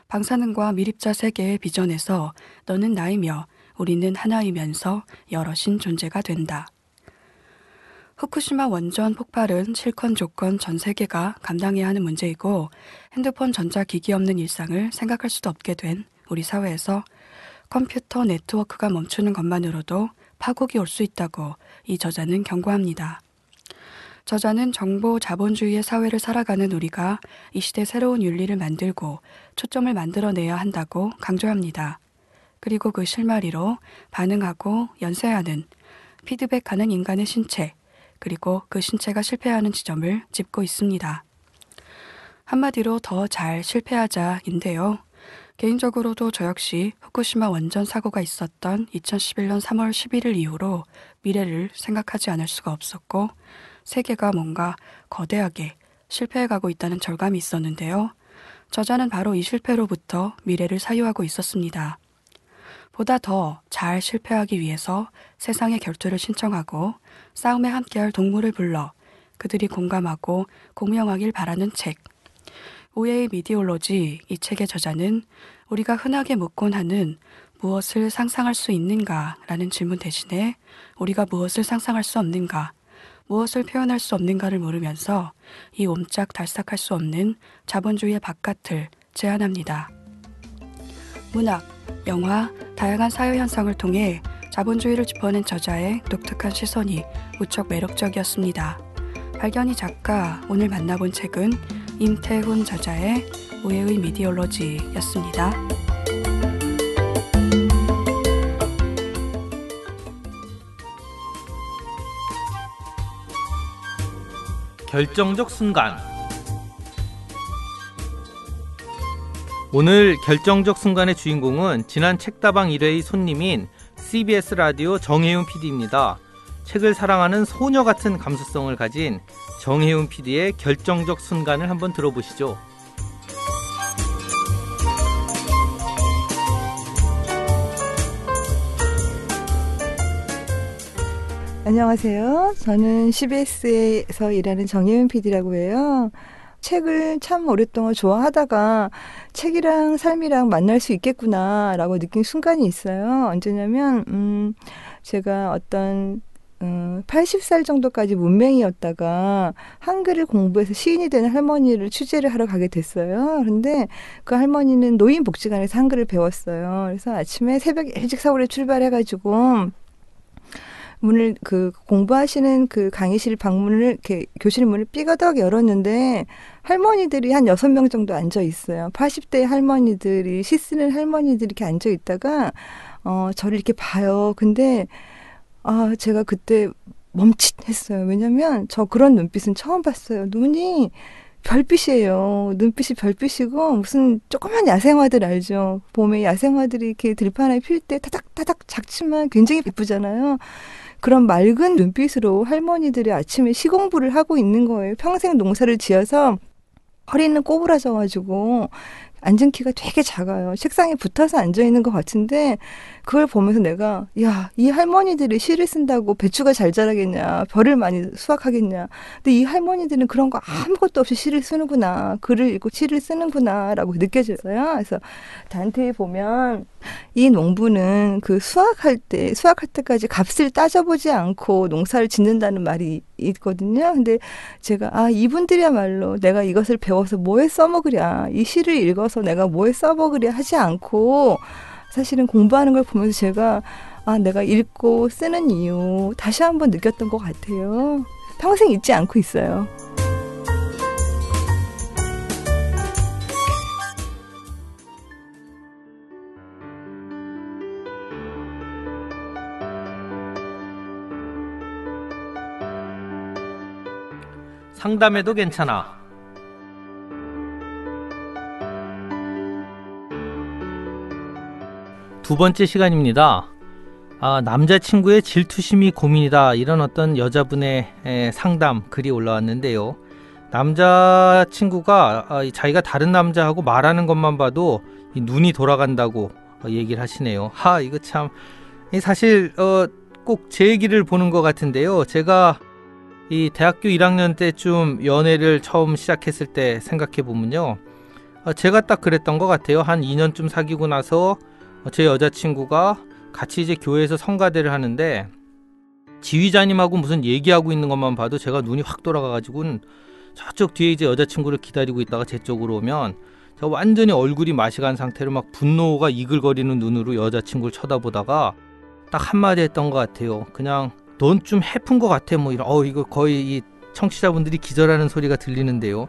[SPEAKER 6] 방사능과 미립자 세계의 비전에서 너는 나이며 우리는 하나이면서 여럿인 존재가 된다. 후쿠시마 원전 폭발은 실권 조건 전 세계가 감당해야 하는 문제이고 핸드폰 전자기기 없는 일상을 생각할 수도 없게 된 우리 사회에서 컴퓨터 네트워크가 멈추는 것만으로도 파국이 올 수 있다고 이 저자는 경고합니다. 저자는 정보 자본주의의 사회를 살아가는 우리가 이 시대 새로운 윤리를 만들고 초점을 만들어내야 한다고 강조합니다. 그리고 그 실마리로 반응하고 연쇄하는, 피드백하는 인간의 신체, 그리고 그 신체가 실패하는 지점을 짚고 있습니다. 한마디로 더 잘 실패하자인데요. 개인적으로도 저 역시 후쿠시마 원전 사고가 있었던 2011년 3월 11일 이후로 미래를 생각하지 않을 수가 없었고 세계가 뭔가 거대하게 실패해가고 있다는 절감이 있었는데요. 저자는 바로 이 실패로부터 미래를 사유하고 있었습니다. 보다 더 잘 실패하기 위해서 세상의 결투를 신청하고 싸움에 함께할 동물을 불러 그들이 공감하고 공명하길 바라는 책. 오해의 미디올로지, 이 책의 저자는 우리가 흔하게 묻곤 하는 무엇을 상상할 수 있는가 라는 질문 대신에 우리가 무엇을 상상할 수 없는가, 무엇을 표현할 수 없는가를 물으면서 이 옴짝달싹할 수 없는 자본주의의 바깥을 제안합니다. 문학, 영화, 다양한 사회 현상을 통해 자본주의를 짚어낸 저자의 독특한 시선이 무척 매력적이었습니다. 발견이 작가, 오늘 만나본 책은 임태훈 저자의 오해의 미디올로지였습니다.
[SPEAKER 3] 결정적 순간. 오늘 결정적 순간의 주인공은 지난 책다방 1회의 손님인 CBS 라디오 정혜윤 PD입니다. 책을 사랑하는 소녀 같은 감수성을 가진 정혜윤 PD의 결정적 순간을 한번 들어보시죠.
[SPEAKER 10] 안녕하세요. 저는 CBS에서 일하는 정혜윤 PD라고 해요. 책을 참 오랫동안 좋아하다가 책이랑 삶이랑 만날 수 있겠구나라고 느낀 순간이 있어요. 언제냐면 제가 어떤 80살 정도까지 문맹이었다가 한글을 공부해서 시인이 되는 할머니를 취재를 하러 가게 됐어요. 그런데 그 할머니는 노인복지관에서 한글을 배웠어요. 그래서 아침에 새벽 일찍 서울에 출발해가지고 문을 공부하시는 그 강의실 방문을 이렇게 교실 문을 삐거덕 열었는데 할머니들이 한 6명 정도 앉아 있어요. 80대 할머니들이, 시 쓰는 할머니들이 이렇게 앉아 있다가 저를 이렇게 봐요. 근데 제가 그때 멈칫했어요. 왜냐면 저 그런 눈빛은 처음 봤어요. 눈이 별빛이에요. 눈빛이 별빛이고 무슨 조그만 야생화들 알죠? 봄에 야생화들이 이렇게 들판에 필 때 타닥타닥 작지만 굉장히 예쁘잖아요. 그런 맑은 눈빛으로 할머니들이 아침에 시공부를 하고 있는 거예요. 평생 농사를 지어서 허리는 꼬부라져가지고 앉은 키가 되게 작아요. 책상에 붙어서 앉아있는 것 같은데 그걸 보면서 내가 이 할머니들이 시를 쓴다고 배추가 잘 자라겠냐, 벌을 많이 수확하겠냐. 근데 이 할머니들은 그런 거 아무것도 없이 시를 쓰는구나, 글을 읽고 시를 쓰는구나 라고 느껴졌어요. 그래서 단테에 보면 이 농부는 그 수확할 때까지 값을 따져보지 않고 농사를 짓는다는 말이 있거든요. 근데 제가 이분들이야말로 내가 이것을 배워서 뭐에 써먹으랴, 이 시를 읽어서 내가 뭐에 써먹으랴 하지 않고 사실은 공부하는 걸 보면서 제가 내가 읽고 쓰는 이유 다시 한번 느꼈던 것 같아요. 평생 잊지 않고 있어요.
[SPEAKER 3] 상담해도 괜찮아. 두 번째 시간입니다. 남자친구의 질투심이 고민이다, 이런 어떤 여자분의 상담 글이 올라왔는데요. 남자친구가 자기가 다른 남자하고 말하는 것만 봐도 눈이 돌아간다고 얘기를 하시네요. 이거 참 사실 꼭 제 얘기를 보는 것 같은데요. 제가 이 대학교 1학년 때쯤 연애를 처음 시작했을 때 생각해 보면요. 제가 딱 그랬던 것 같아요. 한 2년쯤 사귀고 나서 제 여자친구가 같이 이제 교회에서 성가대를 하는데 지휘자님하고 무슨 얘기하고 있는 것만 봐도 제가 눈이 확 돌아가가지고는 저쪽 뒤에 이제 여자친구를 기다리고 있다가 제 쪽으로 오면 저 완전히 얼굴이 맛이 간 상태로 막 분노가 이글거리는 눈으로 여자친구를 쳐다보다가 딱 한마디 했던 것 같아요. 그냥 넌 좀 해픈 것 같아. 뭐 이런 이거 거의 이 청취자분들이 기절하는 소리가 들리는데요.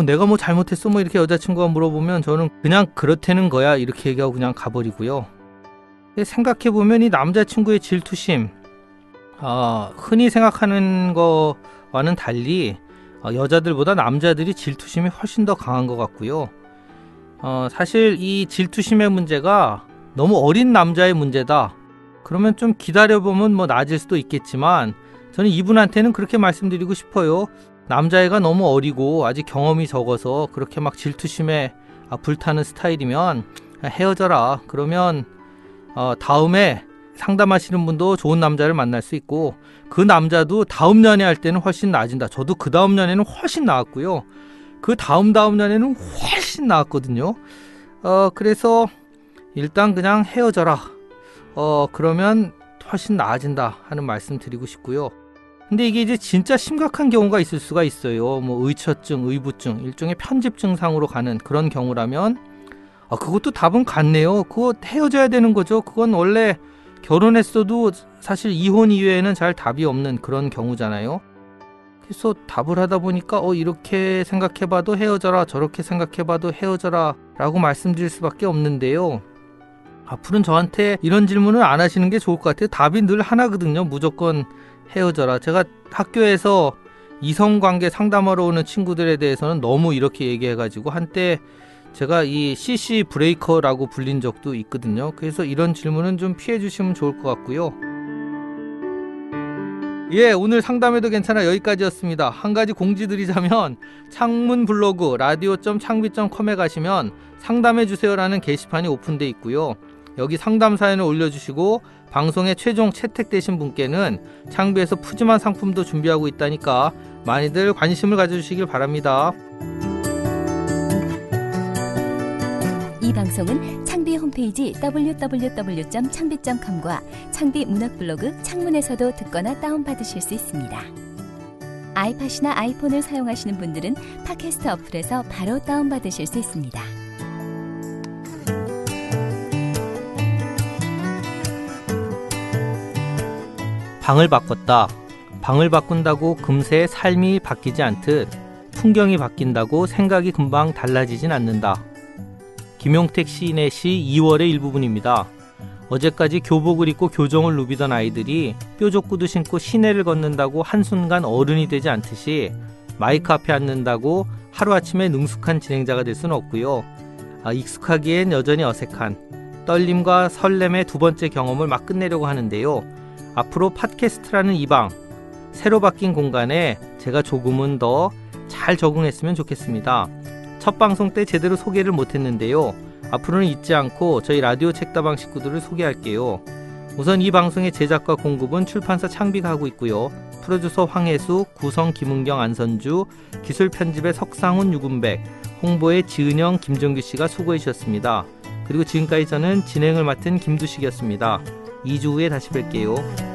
[SPEAKER 3] 내가 뭐 잘못했어? 뭐 이렇게 여자친구가 물어보면 저는 그냥 그렇다는 거야 이렇게 얘기하고 그냥 가버리고요. 생각해보면 이 남자친구의 질투심 흔히 생각하는 거와는 달리 여자들보다 남자들이 질투심이 훨씬 더 강한 것 같고요. 사실 이 질투심의 문제가 너무 어린 남자의 문제다. 그러면 좀 기다려보면 뭐 나아질 수도 있겠지만 저는 이분한테는 그렇게 말씀드리고 싶어요. 남자애가 너무 어리고 아직 경험이 적어서 그렇게 막 질투심에 불타는 스타일이면 헤어져라. 그러면 다음에 상담하시는 분도 좋은 남자를 만날 수 있고 그 남자도 다음 연애할 때는 훨씬 나아진다. 저도 그 다음 연애는 훨씬 나았고요. 그 다음 연애는 훨씬 나았거든요. 그래서 일단 그냥 헤어져라. 그러면 훨씬 나아진다 하는 말씀 드리고 싶고요. 근데 이게 이제 진짜 심각한 경우가 있을 수가 있어요. 뭐 의처증, 의부증, 일종의 편집 증상으로 가는 그런 경우라면 그것도 답은 같네요. 그거 헤어져야 되는 거죠. 그건 원래 결혼했어도 사실 이혼 이외에는 잘 답이 없는 그런 경우잖아요. 그래서 답을 하다 보니까 이렇게 생각해봐도 헤어져라, 저렇게 생각해봐도 헤어져라 라고 말씀드릴 수밖에 없는데요. 앞으로는 저한테 이런 질문을 안 하시는 게 좋을 것 같아요. 답이 늘 하나거든요. 무조건 헤어져라. 제가 학교에서 이성관계 상담하러 오는 친구들에 대해서는 너무 이렇게 얘기해가지고 한때 제가 이 CC 브레이커라고 불린 적도 있거든요. 그래서 이런 질문은 좀 피해 주시면 좋을 것 같고요. 오늘 상담해도 괜찮아 여기까지였습니다. 한 가지 공지 드리자면 창문 블로그 radio.창비.com에 가시면 상담해주세요라는 게시판이 오픈되어 있고요. 여기 상담 사연을 올려주시고 방송에 최종 채택되신 분께는 창비에서 푸짐한 상품도 준비하고 있다니까 많이들 관심을 가져주시길 바랍니다.
[SPEAKER 11] 이 방송은 창비 홈페이지 www.창비.com과 창비 문학 블로그 창문에서도 듣거나 다운받으실 수 있습니다. 아이팟이나 아이폰을 사용하시는 분들은 팟캐스트 어플에서 바로 다운받으실 수 있습니다.
[SPEAKER 3] 방을 바꿨다. 방을 바꾼다고 금세 삶이 바뀌지 않듯 풍경이 바뀐다고 생각이 금방 달라지진 않는다. 김용택 시인의 시 2월의 일부분입니다. 어제까지 교복을 입고 교정을 누비던 아이들이 뾰족구두 신고 시내를 걷는다고 한순간 어른이 되지 않듯이 마이크 앞에 앉는다고 하루아침에 능숙한 진행자가 될 수는 없고요. 익숙하기엔 여전히 어색한 떨림과 설렘의 두 번째 경험을 막 끝내려고 하는데요. 앞으로 팟캐스트라는 이 방, 새로 바뀐 공간에 제가 조금은 더 잘 적응했으면 좋겠습니다. 첫 방송 때 제대로 소개를 못했는데요. 앞으로는 잊지 않고 저희 라디오 책다방 식구들을 소개할게요. 우선 이 방송의 제작과 공급은 출판사 창비가 하고 있고요. 프로듀서 황혜수, 구성 김은경, 안선주, 기술 편집의 석상훈, 유군백, 홍보의 지은영, 김정규 씨가 수고해 주셨습니다. 그리고 지금까지 저는 진행을 맡은 김두식이었습니다. 2주 후에 다시 뵐게요.